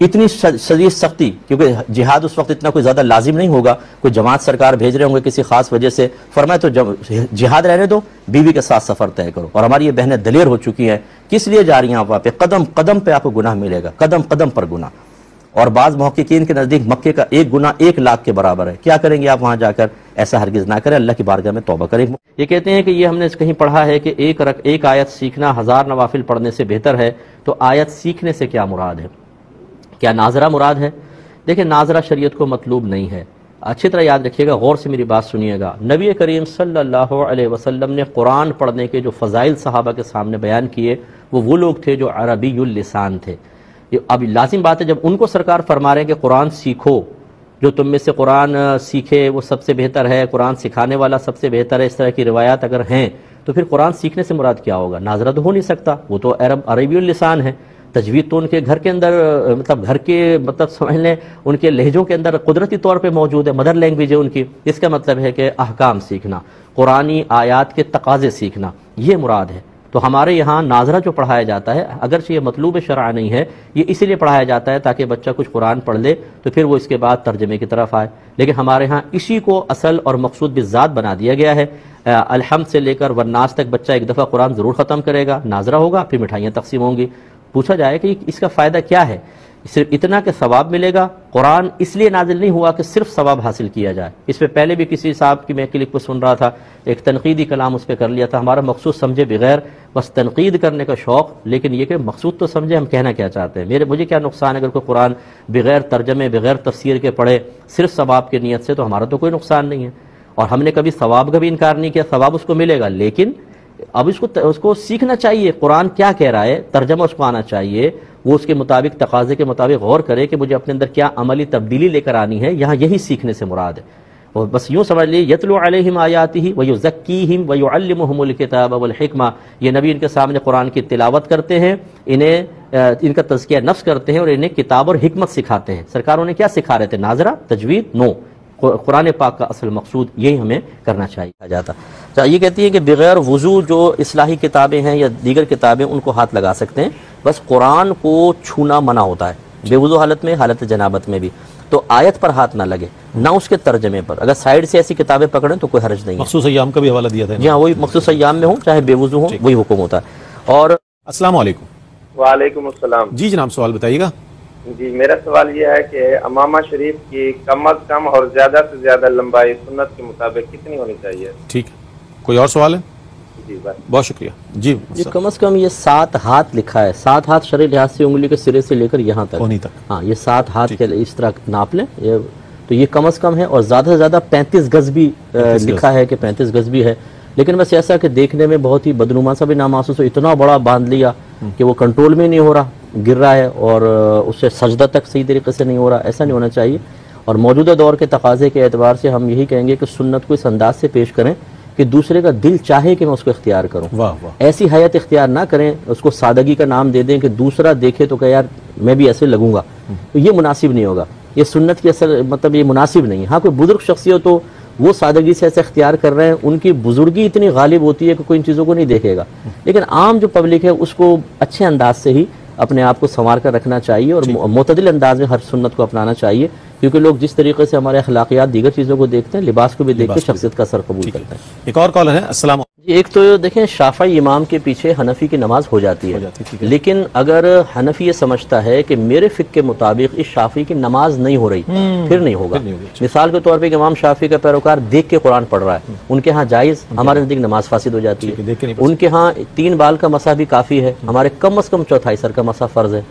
S2: اتنی شدید سختی، کیونکہ جہاد اس وقت اتنا کوئی زیادہ لازم نہیں ہوگا، کوئی جماعت سرکار بھیج رہے ہوں گے کسی خاص وجہ سے، فرمایا تو جہاد رہنے دو، بیوی کے ساتھ سفر طے کرو۔ اور ہماری یہ بہنیں دلیر ہو چکی ہیں، کس لیے جا رہی ہیں آپ وہاں پہ؟ قدم قدم پہ آپ کو گناہ ملے گا، قدم قدم پر گناہ۔ اور بعض محققین کے نزدیک مکے کا ایک گناہ 1,00,000 کے برابر ہے۔ کیا کریں گے آپ وہاں جا کر؟ ایسا ہرگز نہ کریں، اللہ کی بارگاہ میں توبہ کریں۔ یہ کہتے ہیں کہ یہ ہم نے کہیں پڑھا ہے کہ ایک آیت سیکھنا 1000 نوافل پڑھنے سے بہتر ہے، تو آیت سیکھنے سے کیا مراد ہے؟ کیا ناظرہ مراد ہے؟ دیکھیں ناظرہ شریعت کو مطلوب نہیں ہے، اچھی طرح یاد رکھیے گا، غور سے میری بات سنیے گا۔ نبی کریم صلی اللہ علیہ وسلم نے قرآن پڑھنے کے جو فضائل صحابہ کے سامنے بیان کیے، وہ لوگ تھے جو عربی اللسان تھے۔ اب لازم بات ہے جب ان کو سرکار فرما رہے ہیں کہ قرآن سیکھو، جو تم میں سے قرآن سیکھے وہ سب سے بہتر ہے، قرآن سکھانے والا سب سے بہتر ہے، اس طرح کی روایات اگر ہیں تو پھر قرآن سیکھنے سے مراد کیا ہوگا؟ ناظرہ تو ہو نہیں سکتا، وہ تو عربی اللسان ہے، تجوید تو ان کے گھر کے اندر، گھر کے سمجھ لیں ان کے لہجوں کے اندر قدرتی طور پہ موجود ہے، مدر لینگویج ہے ان کی۔ اس کا مطلب ہے کہ احکام سیکھنا، قرآنی آیات کے تقاضے سیکھنا، یہ مراد ہے۔ تو ہمارے یہاں ناظرہ جو پڑھایا جاتا ہے اگرچہ یہ مطلوب شرع نہیں ہے، یہ اسی لیے پڑھایا جاتا ہے تاکہ بچہ کچھ قرآن پڑھ لے تو پھر وہ اس کے بعد ترجمے کی طرف آئے، لیکن ہمارے ہاں اسی کو اصل اور مقصود بالذات بنا دیا گیا ہے۔ الحمد سے لے کر والناس تک بچہ ایک دفعہ قرآن ضرور ختم کرے گا، ناظرہ ہوگا، پھر مٹھائیاں تقسیم ہوں گی۔ پوچھا جائے کہ اس کا فائدہ کیا ہے؟ صرف اتنا کہ ثواب ملے گا۔ قرآن اس لیے نازل نہیں ہوا کہ صرف ثواب حاصل کیا جائے۔ اس پہ پہلے بھی کسی صاحب کی میں کلپ کو سن رہا تھا، ایک تنقیدی کلام اس پہ کر لیا تھا، ہمارا مقصود سمجھے بغیر بس تنقید کرنے کا شوق، لیکن یہ کہ مقصود تو سمجھے ہم کہنا کیا چاہتے ہیں۔ مجھے کیا نقصان ہے اگر کوئی قرآن بغیر ترجمے بغیر تفسیر کے پڑھے صرف ثواب کی نیت سے، تو ہمارا تو کوئی نقصان نہیں ہے۔ اور ہم نے کبھی ثواب کا بھی انکار نہیں کیا، ثواب اس کو ملے گا، لیکن اب اس کو سیکھنا چاہیے قرآن کیا کہہ رہا ہے، ترجمہ اس کو آنا چاہیے، وہ اس کے مطابق تقاضے کے مطابق غور کرے کہ مجھے اپنے اندر کیا عملی تبدیلی لے کر آنی ہے۔ یہاں یہی سیکھنے سے مراد ہے، اور بس یوں سمجھ لیے یتلو علیہم آیاتہ ویزکیہم ویعلمہم الکتاب والحکمہ، یہ نبی ان کے سامنے قرآن کی تلاوت کرتے ہیں، ان کا تزکیہ نفس کرتے ہیں اور انہیں کتاب اور حکمت سکھاتے ہیں۔ سرکاروں نے کیا سکھا رہے تھے؟ ناظرہ، تجوید؟ نو، قرآن پاک کا اصل مقصود یہی ہمیں کرنا چاہیے جاتا۔ یہ کہتی ہے کہ بغیر وضو جو اصلاحی کتابیں ہیں یا دیگر کتابیں ان کو ہاتھ لگا سکتے ہیں، بس قرآن کو چھونا منع ہوتا ہے، بے وضو حالت میں، حالت جنابت میں بھی، تو آیت پر ہاتھ نہ لگے، نہ اس کے ترجمے پر۔ اگر سائیڈ سے ایسی کتابیں پکڑیں تو کوئی حرج نہیں ہے۔
S3: مخصوص ایام کا بھی حوالہ دیا تھا
S2: جی ہاں، وہی مخصوص ایام میں ہوں چاہے بے وضو ہوں، وہی حکم ہوتا ہے۔ اور
S3: السلام علیکم۔
S4: وعلیکم السلام۔
S3: جی جناب، سوال بتائیے گا۔
S4: جی میرا سوال یہ ہے کہ امامہ شریف کی کم از کم اور زیادہ سے زیادہ لمبائی سنت کے مطابق کتنی ہونی چاہیے؟
S3: ٹھیک ہے، کوئی اور سوال ہے؟
S4: جی بس،
S3: بہت شکریہ۔ جی
S1: کم از کم یہ 7 ہاتھ لکھا ہے، 7 ہاتھ شرعی لحاظ سے انگلی کے سرے سے لے کر یہاں تک،
S3: کونی تک،
S1: ہاں یہ 7 ہاتھ کے اس طرح ناپ لیں، تو یہ کم از کم ہے، اور زیادہ سے زیادہ 35 گز بھی لکھا ہے کہ 35 گز بھی ہے، لیکن بس ایسا کہ دیکھنے میں بہت ہی بدنما سا بھی نہ محسوس ہو، اتنا بڑا باندھ لیا کہ وہ کنٹرول میں نہیں ہو رہا، گر رہا ہے، اور اس سے سجدہ تک صحیح طریقے سے نہیں ہو رہا، ایسا نہیں ہونا چاہیے۔ اور موجودہ دور کے تقاضے کے اعتبار سے ہم یہی کہیں گے کہ سنت کو اس انداز سے پیش کریں کہ دوسرے کا دل چاہے کہ میں اس کو اختیار کروں،
S3: واہ واہ،
S1: ایسی حیت اختیار نہ کریں، اس کو سادگی کا نام دے دیں کہ دوسرا دیکھے تو کہ یار میں بھی ایسے لگوں گا، تو یہ مناسب نہیں ہوگا، یہ سنت کی اصل مطلب یہ مناسب نہیں ہے۔ ہاں کوئی بزرگ شخصیت تو وہ سادگی سے ایسے اختیار کر رہے ہیں، ان کی بزرگی اتنی غالب ہوتی ہے کہ کوئی ان چیزوں کو نہیں دیکھے گا، لیکن عام جو پبلک ہے اس کو اچھے انداز سے ہی اپنے آپ کو سنوار کر رکھنا چاہیے، اور معتدل انداز میں ہر سنت کو اپنانا چاہیے، کیونکہ لوگ جس طریقے سے ہمارے اخلاقیات دیگر چیزوں کو دیکھتے ہیں، لباس کو بھی دیکھ کے شخصیت کا اثر قبول کرتے ہیں۔
S3: ایک اور کالر ہے۔ السلام علیکم۔
S1: ایک تو دیکھیں شافعی امام کے پیچھے حنفی کی نماز ہو جاتی ہے، لیکن اگر حنفی یہ سمجھتا ہے کہ میرے فقہ کے مطابق اس شافعی کی نماز نہیں ہو رہی، پھر نہیں ہوگا۔ مثال کے طور پہ کہ امام شافعی کا پیروکار دیکھ کے قرآن پڑھ رہا ہے، ان کے ہاں جائز، ہمارے نزدیک نماز فاسد ہو جاتی ہے۔ ان کے ہاں 3 بال کا مسح بھی کافی ہے، ہمارے کم از کم 1/4 سر کا مسح فرض ہے۔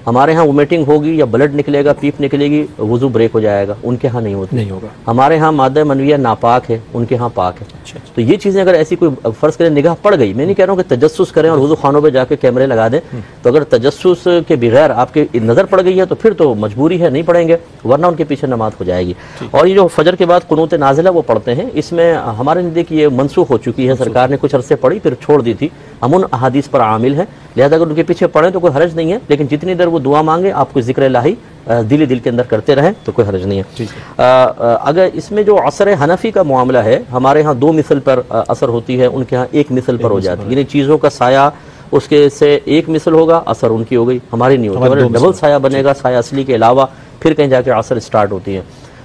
S1: ہمارے ہاں وومیٹنگ ہوگی یا بلڈ نکلے گا، پیپ نکلے گی، وضو بریک ہو جائے گا، ان کے ہاں نہیں ہوگا۔ ہمارے ہاں مادہ منویہ ناپاک ہے، ان کے ہاں پاک ہے۔ تو یہ چیزیں اگر ایسی کوئی فرض کریں نگاہ پڑ گئی، میں نہیں کہہ رہا ہوں کہ تجسس کریں اور وضو خانوں پہ جا کے کیمرے لگا دیں، تو اگر تجسس کے بغیر آپ کے نظر پڑ گئی ہے تو پھر تو مجبوری ہے، نہیں پڑھیں گے، ورنہ ان کے پیچھے نماز ہو جائے گی۔ اور یہ جو فجر کے بعد قنوت نازلہ وہ پڑھتے ہیں، اس میں ہمارے نزدیک یہ منسوخ ہو چکی ہے، سرکار نے کچھ عرصے پڑھی پھر چھوڑ دی تھی، ہم ان احادیث پر عامل ہیں، لہذا اگر ان کے پیچھے پڑھیں تو کوئی حرج نہیں ہے، لیکن جتنی دیر وہ دعا مانگے آپ کو ذکر الہی دل کے اندر کرتے رہیں تو کوئی حرج نہیں ہے۔ اگر اس میں جو عصر حنفی کا معاملہ ہے، ہمارے ہاں 2 مثل پر اثر ہوتی ہے، ان کے ہاں 1 مثل پر ہو جاتی ہے، یعنی چیزوں کا سایہ اس کے سے 1 مثل ہوگا، اثر ان کی ہو گئی، ہماری نہیں ہوتی، ڈبل سایہ بنے گا، سایہ اصلی کے علاوہ پھر کہیں جا کے عصر سٹارٹ ہوتی ہے۔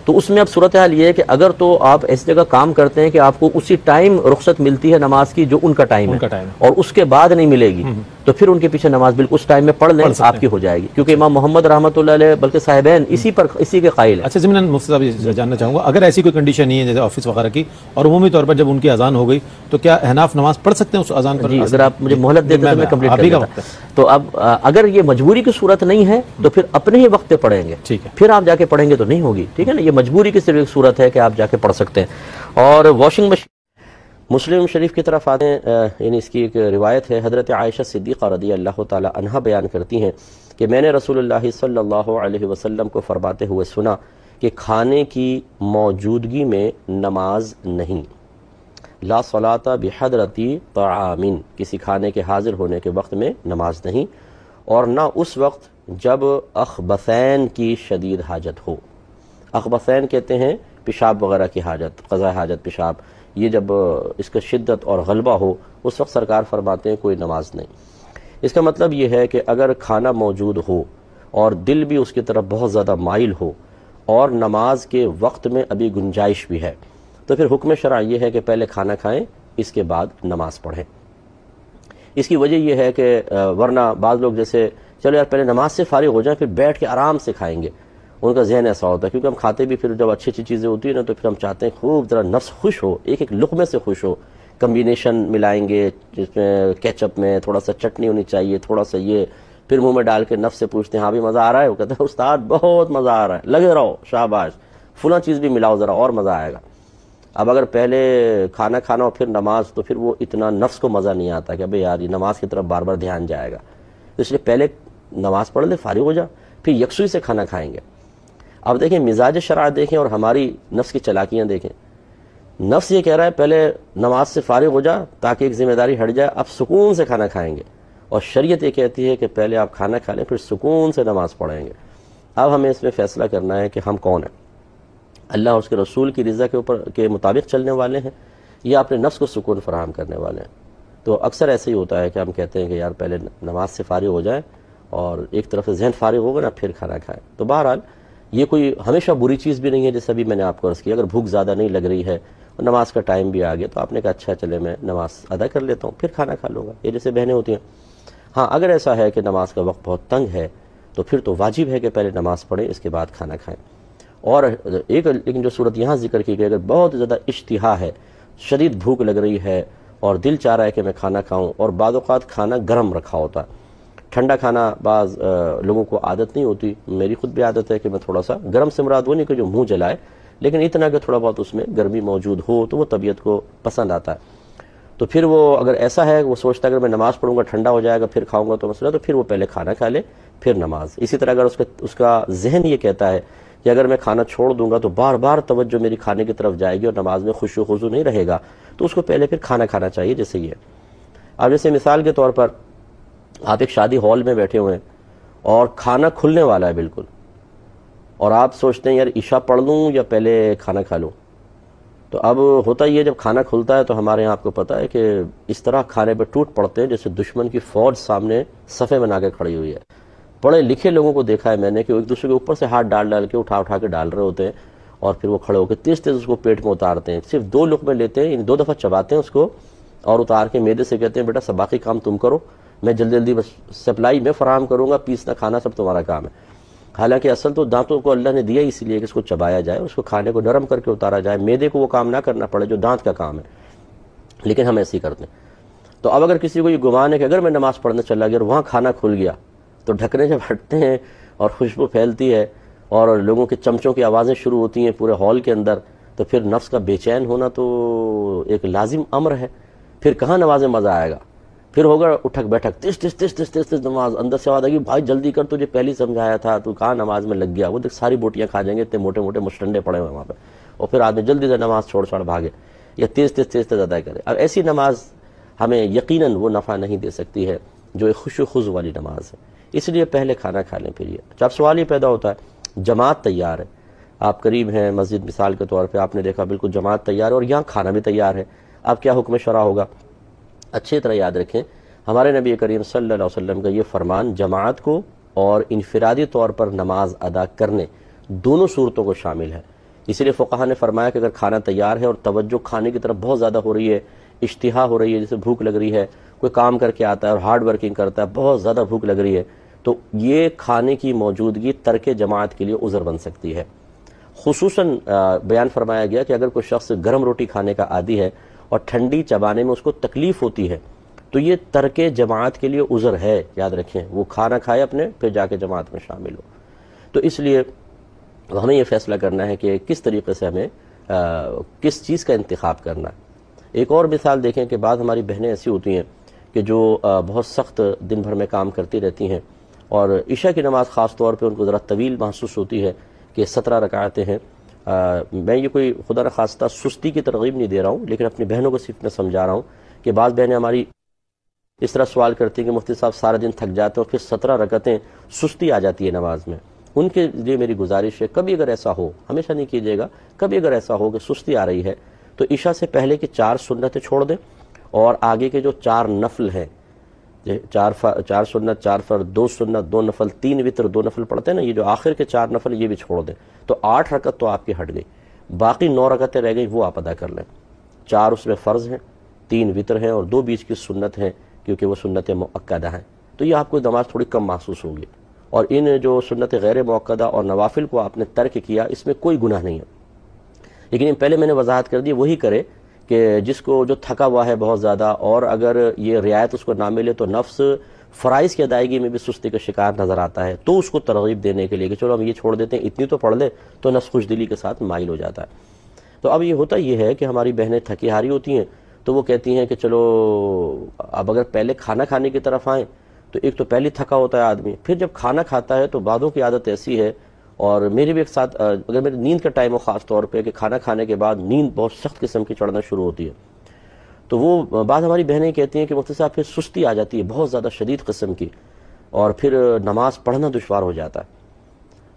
S1: تو اس میں اب صورتحال یہ ہے کہ اگر تو آپ ایسی جگہ کام کرتے ہیں کہ آپ کو اسی ٹائم رخصت ملتی ہے نماز کی جو ان کا ٹائم ہے، اور اس کے بعد نہیں ملے گی، تو پھر ان کے پیچھے نماز بالکل اس ٹائم میں پڑھ لیں، آپ کی ہو جائے گی، کیونکہ امام محمد رحمۃ اللہ علیہ بلکہ صاحبین اسی کے قائل ہیں۔
S3: اچھا ضمن مفتی صاحب جاننا چاہوں گا، اگر ایسی کوئی کنڈیشن نہیں ہے جیسے آفس وغیرہ کی، اور عمومی طور پر جب ان کی اذان ہو گئی تو کیا احناف نماز پڑھ سکتے ہیں اس اذان پر؟
S1: جی اگر آپ مجھے مہلت دیتے تو میں کمپلیٹ کر دیتا۔ تو اب اگر یہ مجبوری کی صورت نہیں ہے تو پھر اپنے ہی وقت پہ پڑھیں گے، ٹھیک ہے، پھر آپ جا کے پڑھیں گے تو نہیں ہوگی، ٹھیک ہے نا، یہ مجبوری کی صرف ایک صورت ہے کہ آپ جا کے پڑھ سکتے ہیں۔ اور واشنگ مشین، مسلم شریف کی طرف آتے ہیں، یعنی اس کی ایک روایت ہے، حضرت عائشہ صدیقہ رضی اللہ تعالی عنہا بیان کرتی ہیں کہ میں نے رسول اللہ صلی اللہ علیہ وسلم کو فرماتے ہوئے سنا کہ کھانے کی موجودگی میں نماز نہیں، لا صلاۃ بحضرۃ طعام، کسی کھانے کے حاضر ہونے کے وقت میں نماز نہیں، اور نہ اس وقت جب اخبثین کی شدید حاجت ہو۔ اخبثین کہتے ہیں پیشاب وغیرہ کی حاجت، قضاء حاجت پیشاب، یہ جب اس کا شدت اور غلبہ ہو اس وقت سرکار فرماتے ہیں کوئی نماز نہیں۔ اس کا مطلب یہ ہے کہ اگر کھانا موجود ہو اور دل بھی اس کی طرف بہت زیادہ مائل ہو اور نماز کے وقت میں ابھی گنجائش بھی ہے تو پھر حکم شرع یہ ہے کہ پہلے کھانا کھائیں اس کے بعد نماز پڑھیں۔ اس کی وجہ یہ ہے کہ ورنہ بعض لوگ جیسے چلو یار پہلے نماز سے فارغ ہو جائیں پھر بیٹھ کے آرام سے کھائیں گے، ان کا ذہن ایسا ہوتا ہے کیونکہ ہم کھاتے بھی پھر جب اچھی اچھی چیزیں ہوتی ہیں نا تو پھر ہم چاہتے ہیں خوب ذرا نفس خوش ہو، ایک ایک لقمے سے خوش ہو، کمبینیشن ملائیں گے جس میں کیچپ میں تھوڑا سا چٹنی ہونی چاہیے، تھوڑا سا یہ، پھر منہ میں ڈال کے نفس سے پوچھتے ہیں ہاں بھی مزہ آ رہا ہے، وہ کہتا ہے استاد بہت مزہ آ رہا ہے، لگے رہو شاباش، فلاں چیز بھی ملاؤ ذرا اور مزہ آئے گا۔ اب اگر پہلے کھانا کھانا اور پھر نماز تو پھر وہ اتنا نفس کو مزہ نہیں آتا کہ ابھی یار یہ نماز کی طرف بار بار دھیان جائے گا، اس لیے پہلے نماز پڑھ لے فارغ ہو جا پھر یکسوئی سے کھانا کھائیں گے۔ اب دیکھیں مزاج شرع دیکھیں اور ہماری نفس کی چلاکیاں دیکھیں، نفس یہ کہہ رہا ہے پہلے نماز سے فارغ ہو جا تاکہ ایک ذمہ داری ہٹ جائے، اب سکون سے کھانا کھائیں گے، اور شریعت یہ کہتی ہے کہ پہلے آپ کھانا کھا لیں پھر سکون سے نماز پڑھیں گے۔ اب ہمیں اس میں فیصلہ کرنا ہے کہ ہم کون ہیں، اللہ اور اس کے رسول کی رضا کے مطابق چلنے والے ہیں یا اپنے نفس کو سکون فراہم کرنے والے ہیں۔ تو اکثر ایسے ہی ہوتا ہے کہ ہم کہتے ہیں کہ یار پہلے نماز سے فارغ ہو جائیں اور ایک طرف سے ذہن فارغ ہوگا نا پھر کھانا کھائیں۔ تو بہرحال یہ کوئی ہمیشہ بری چیز بھی نہیں ہے، جیسے ابھی میں نے آپ کو عرض کیا، اگر بھوک زیادہ نہیں لگ رہی ہے اور نماز کا ٹائم بھی آ گیا تو آپ نے کہا اچھا چلے میں نماز ادا کر لیتا ہوں پھر کھانا کھا لوں گا، یہ جیسے بہنیں ہوتی ہیں۔ ہاں اگر ایسا ہے کہ نماز کا وقت بہت تنگ ہے تو پھر تو واجب ہے کہ پہلے نماز پڑھیں اس کے بعد کھانا کھائیں۔ اور ایک لیکن جو صورت یہاں ذکر کی گئی، اگر بہت زیادہ اشتہا ہے، شدید بھوک لگ رہی ہے اور دل چاہ رہا ہے کہ میں کھانا کھاؤں، اور بعض اوقات کھانا گرم رکھا ہوتا ہے، ٹھنڈا کھانا بعض لوگوں کو عادت نہیں ہوتی، میری خود بھی عادت ہے کہ میں تھوڑا سا گرم سے مراد وہ نہیں کہ جو منہ جلائے، لیکن اتنا کہ تھوڑا بہت اس میں گرمی موجود ہو تو وہ طبیعت کو پسند آتا ہے۔ تو پھر وہ اگر ایسا ہے وہ سوچتا ہے اگر میں نماز پڑھوں گا ٹھنڈا ہو جائے گا پھر کھاؤں گا تو مسئلہ، تو پھر وہ پہلے کھانا کھا لے پھر نماز۔ اسی طرح اگر اس کا ذہن یہ کہتا ہے کہ اگر میں کھانا چھوڑ دوں گا تو بار بار توجہ میری کھانے کی طرف جائے گی اور نماز میں خشوع و خضوع نہیں رہے گا، تو اس کو پہلے پھر کھانا کھانا چاہیے جیسے یہ۔ اب جیسے مثال کے طور پر آپ ایک شادی ہال میں بیٹھے ہوئے ہیں اور کھانا کھلنے والا ہے بالکل، اور آپ سوچتے ہیں یار عشاء پڑھ لوں یا پہلے کھانا کھا لوں، تو اب ہوتا یہ جب کھانا کھلتا ہے تو ہمارے یہاں آپ کو پتہ ہے کہ اس طرح کھانے پہ ٹوٹ پڑتے ہیں جیسے دشمن کی فوج سامنے صفے بنا کے کھڑی ہوئی ہے۔ پڑھے لکھے لوگوں کو دیکھا ہے میں نے کہ وہ ایک دوسرے کے اوپر سے ہاتھ ڈال کے اٹھا کے ڈال رہے ہوتے ہیں، اور پھر وہ کھڑے ہو کے تیز تیز اس کو پیٹ میں اتارتے ہیں، صرف 2 لقمے لیتے ہیں، 2 دفعہ چباتے ہیں اس کو اور اتار کے معدے سے کہتے ہیں بیٹا سب باقی کام تم کرو، میں جلدی جلدی بس سپلائی میں فراہم کروں گا، پیسنا کھانا سب تمہارا کام ہے۔ حالانکہ اصل تو دانتوں کو اللہ نے دیا اسی لیے کہ اس کو چبایا جائے، اس کو کھانے کو نرم کر کے اتارا جائے، معدے کو وہ کام نہ کرنا پڑے جو دانت کا کام ہے، لیکن ہم ایسے ہی کرتے ہیں۔ تو اب اگر کسی کو یہ گمان ہے کہ اگر میں نماز پڑھنے چلا گیا اور وہاں کھانا کھل گیا تو ڈھکنے جب ہٹتے ہیں اور خوشبو پھیلتی ہے اور لوگوں کے چمچوں کی آوازیں شروع ہوتی ہیں پورے ہال کے اندر، تو پھر نفس کا بے چین ہونا تو ایک لازم امر ہے، پھر کہاں نماز میں مزہ آئے گا، پھر ہوگا اٹھک بیٹھک تیز تیز تیز تیز تیز تیز نماز، اندر سے آواز آئے گی بھائی جلدی کر تجھے پہلے سمجھایا تھا تو کہاں نماز میں لگ گیا، وہ دیکھ ساری بوٹیاں کھا جائیں گے، اتنے موٹے موٹے مشٹنڈے پڑے ہوئے وہاں پہ، اور پھر آدمی جلدی سے نماز چھوڑ بھاگے یا تیز تیز تیز تیز ادا کرے۔ اب ایسی نماز ہمیں یقیناً وہ نفع نہیں دے سکتی ہے جو ایک خشوع و خضوع والی نماز ہے، اس لیے پہلے کھانا کھا لیں پھر یہ۔ اب سوال یہ پیدا ہوتا ہے جماعت تیار ہے، آپ قریب ہیں مسجد مثال کے طور پہ، آپ نے دیکھا بالکل جماعت تیار ہے اور یہاں کھانا بھی تیار ہے، اب کیا حکم شرع ہوگا؟ اچھی طرح یاد رکھیں ہمارے نبی کریم صلی اللہ علیہ وسلم کا یہ فرمان جماعت کو اور انفرادی طور پر نماز ادا کرنے دونوں صورتوں کو شامل ہے، اسی لیے فقہاء نے فرمایا کہ اگر کھانا تیار ہے اور توجہ کھانے کی طرف بہت زیادہ ہو رہی ہے، اشتہا ہو رہی ہے، جیسے بھوک لگ رہی ہے، کوئی کام کر کے آتا ہے اور ہارڈ ورکنگ کرتا ہے، بہت زیادہ بھوک لگ رہی ہے، تو یہ کھانے کی موجودگی ترک جماعت کے لیے عذر بن سکتی ہے۔ خصوصاً بیان فرمایا گیا کہ اگر کوئی شخص گرم روٹی کھانے کا عادی ہے اور ٹھنڈی چبانے میں اس کو تکلیف ہوتی ہے تو یہ ترک جماعت کے لیے عذر ہے، یاد رکھیں، وہ کھانا کھائے اپنے پھر جا کے جماعت میں شامل ہو۔ تو اس لیے ہمیں یہ فیصلہ کرنا ہے کہ کس طریقے سے ہمیں کس چیز کا انتخاب کرنا ہے۔ ایک اور مثال دیکھیں کہ بعض ہماری بہنیں ایسی ہوتی ہیں کہ جو بہت سخت دن بھر میں کام کرتی رہتی ہیں اور عشاء کی نماز خاص طور پہ ان کو ذرا طویل محسوس ہوتی ہے کہ 17 رکعتیں ہیں۔ میں یہ کوئی خدا نخواستہ سستی کی ترغیب نہیں دے رہا ہوں، لیکن اپنی بہنوں کو صرف میں سمجھا رہا ہوں کہ بعض بہنیں ہماری اس طرح سوال کرتی ہیں کہ مفتی صاحب سارا دن تھک جاتے ہیں اور پھر 17 رکعتیں سستی آ جاتی ہے نماز میں۔ ان کے لیے میری گزارش ہے کبھی اگر ایسا ہو، ہمیشہ نہیں کیجیے گا، کبھی اگر ایسا ہو کہ سستی آ رہی ہے تو عشاء سے پہلے کی 4 سنتیں چھوڑ دیں، اور آگے کے جو 4 نفل ہیں، 4 سنت، 4 فرض، 2 سنت، 2 نفل، 3 وتر، 2 نفل پڑھتے ہیں نا، یہ جو آخر کے 4 نفل یہ بھی چھوڑ دیں، تو 8 رکعت تو آپ کی ہٹ گئی، باقی 9 رکعتیں رہ گئی، وہ آپ ادا کر لیں۔ 4 اس میں فرض ہیں، 3 وتر ہیں، اور 2 بیچ کی سنت ہیں، کیونکہ وہ سنت مؤکدہ ہیں، تو یہ آپ کو نماز تھوڑی کم محسوس ہوگی۔ اور ان جو سنت غیر مؤکدہ اور نوافل کو آپ نے ترک کیا، اس میں کوئی گناہ نہیں ہے، لیکن پہلے میں نے وضاحت کر دی، وہی کرے کہ جس کو جو تھکا ہوا ہے بہت زیادہ، اور اگر یہ رعایت اس کو نہ ملے تو نفس فرائض کی ادائیگی میں بھی سستی کا شکار نظر آتا ہے، تو اس کو ترغیب دینے کے لیے کہ چلو ہم یہ چھوڑ دیتے ہیں، اتنی تو پڑھ لے، تو نفس خوش دلی کے ساتھ مائل ہو جاتا ہے۔ تو اب یہ ہوتا یہ ہے کہ ہماری بہنیں تھکی ہاری ہوتی ہیں، تو وہ کہتی ہیں کہ چلو اب اگر پہلے کھانا کھانے کی طرف آئیں تو ایک تو پہلے تھکا ہوتا ہے آدمی، پھر جب کھانا کھاتا ہے تو بعضوں کی عادت ایسی ہے، اور میرے بھی ایک ساتھ اگر میری نیند کا ٹائم ہو خاص طور پہ کہ کھانا کھانے کے بعد نیند بہت سخت قسم کی چڑھنا شروع ہوتی ہے، تو وہ بعض ہماری بہنیں کہتی ہیں کہ مفتی صاحب پھر سستی آ جاتی ہے بہت زیادہ شدید قسم کی، اور پھر نماز پڑھنا دشوار ہو جاتا ہے۔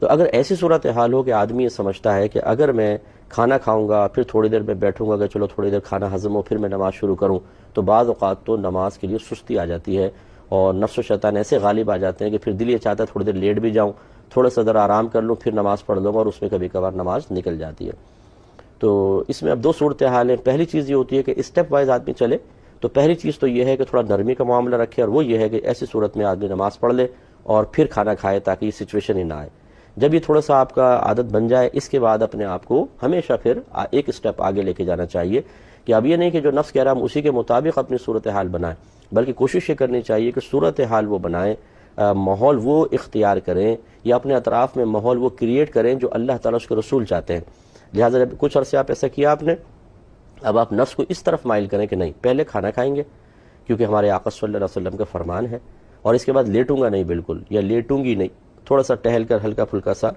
S1: تو اگر ایسی صورتحال ہو کہ آدمی یہ سمجھتا ہے کہ اگر میں کھانا کھاؤں گا پھر تھوڑی دیر میں بیٹھوں گا کہ چلو تھوڑی دیر کھانا ہضم ہو پھر میں نماز شروع کروں، تو بعض اوقات تو نماز کے لیے سستی آ جاتی ہے، اور نفس و شیطان ایسے غالب آ جاتے ہیں کہ پھر دل یہ چاہتا ہے تھوڑی دیر لیٹ بھی جاؤں، تھوڑا سا ذرا آرام کر لوں، پھر نماز پڑھ لوں گا، اور اس میں کبھی کبھار نماز نکل جاتی ہے۔ تو اس میں اب 2 صورتحال ہیں۔ پہلی چیز یہ ہوتی ہے کہ اسٹیپ وائز آدمی چلے، تو پہلی چیز تو یہ ہے کہ تھوڑا نرمی کا معاملہ رکھے، اور وہ یہ ہے کہ ایسی صورت میں آدمی نماز پڑھ لے اور پھر کھانا کھائے، تاکہ یہ سچویشن ہی نہ آئے۔ جب یہ تھوڑا سا آپ کا عادت بن جائے، اس کے بعد اپنے آپ کو ہمیشہ پھر ایک اسٹیپ آگے لے کے جانا چاہیے، کہ اب یہ نہیں کہ جو نفس کہہ رہا ہم اسی کے مطابق اپنی صورتحال بنائیں، بلکہ کوشش یہ کرنی چاہیے کہ صورتحال وہ بنائیں، ماحول وہ اختیار کریں، یا اپنے اطراف میں ماحول وہ کریٹ کریں جو اللہ تعالیٰ اس کے رسول چاہتے ہیں۔ لہٰذا جب کچھ عرصے آپ ایسا کیا آپ نے، اب آپ نفس کو اس طرف مائل کریں کہ نہیں پہلے کھانا کھائیں گے، کیونکہ ہمارے آقا صلی اللہ علیہ وسلم کا فرمان ہے، اور اس کے بعد لیٹوں گا نہیں بالکل، یا لیٹوں گی نہیں، تھوڑا سا ٹہل کر ہلکا پھلکا سا،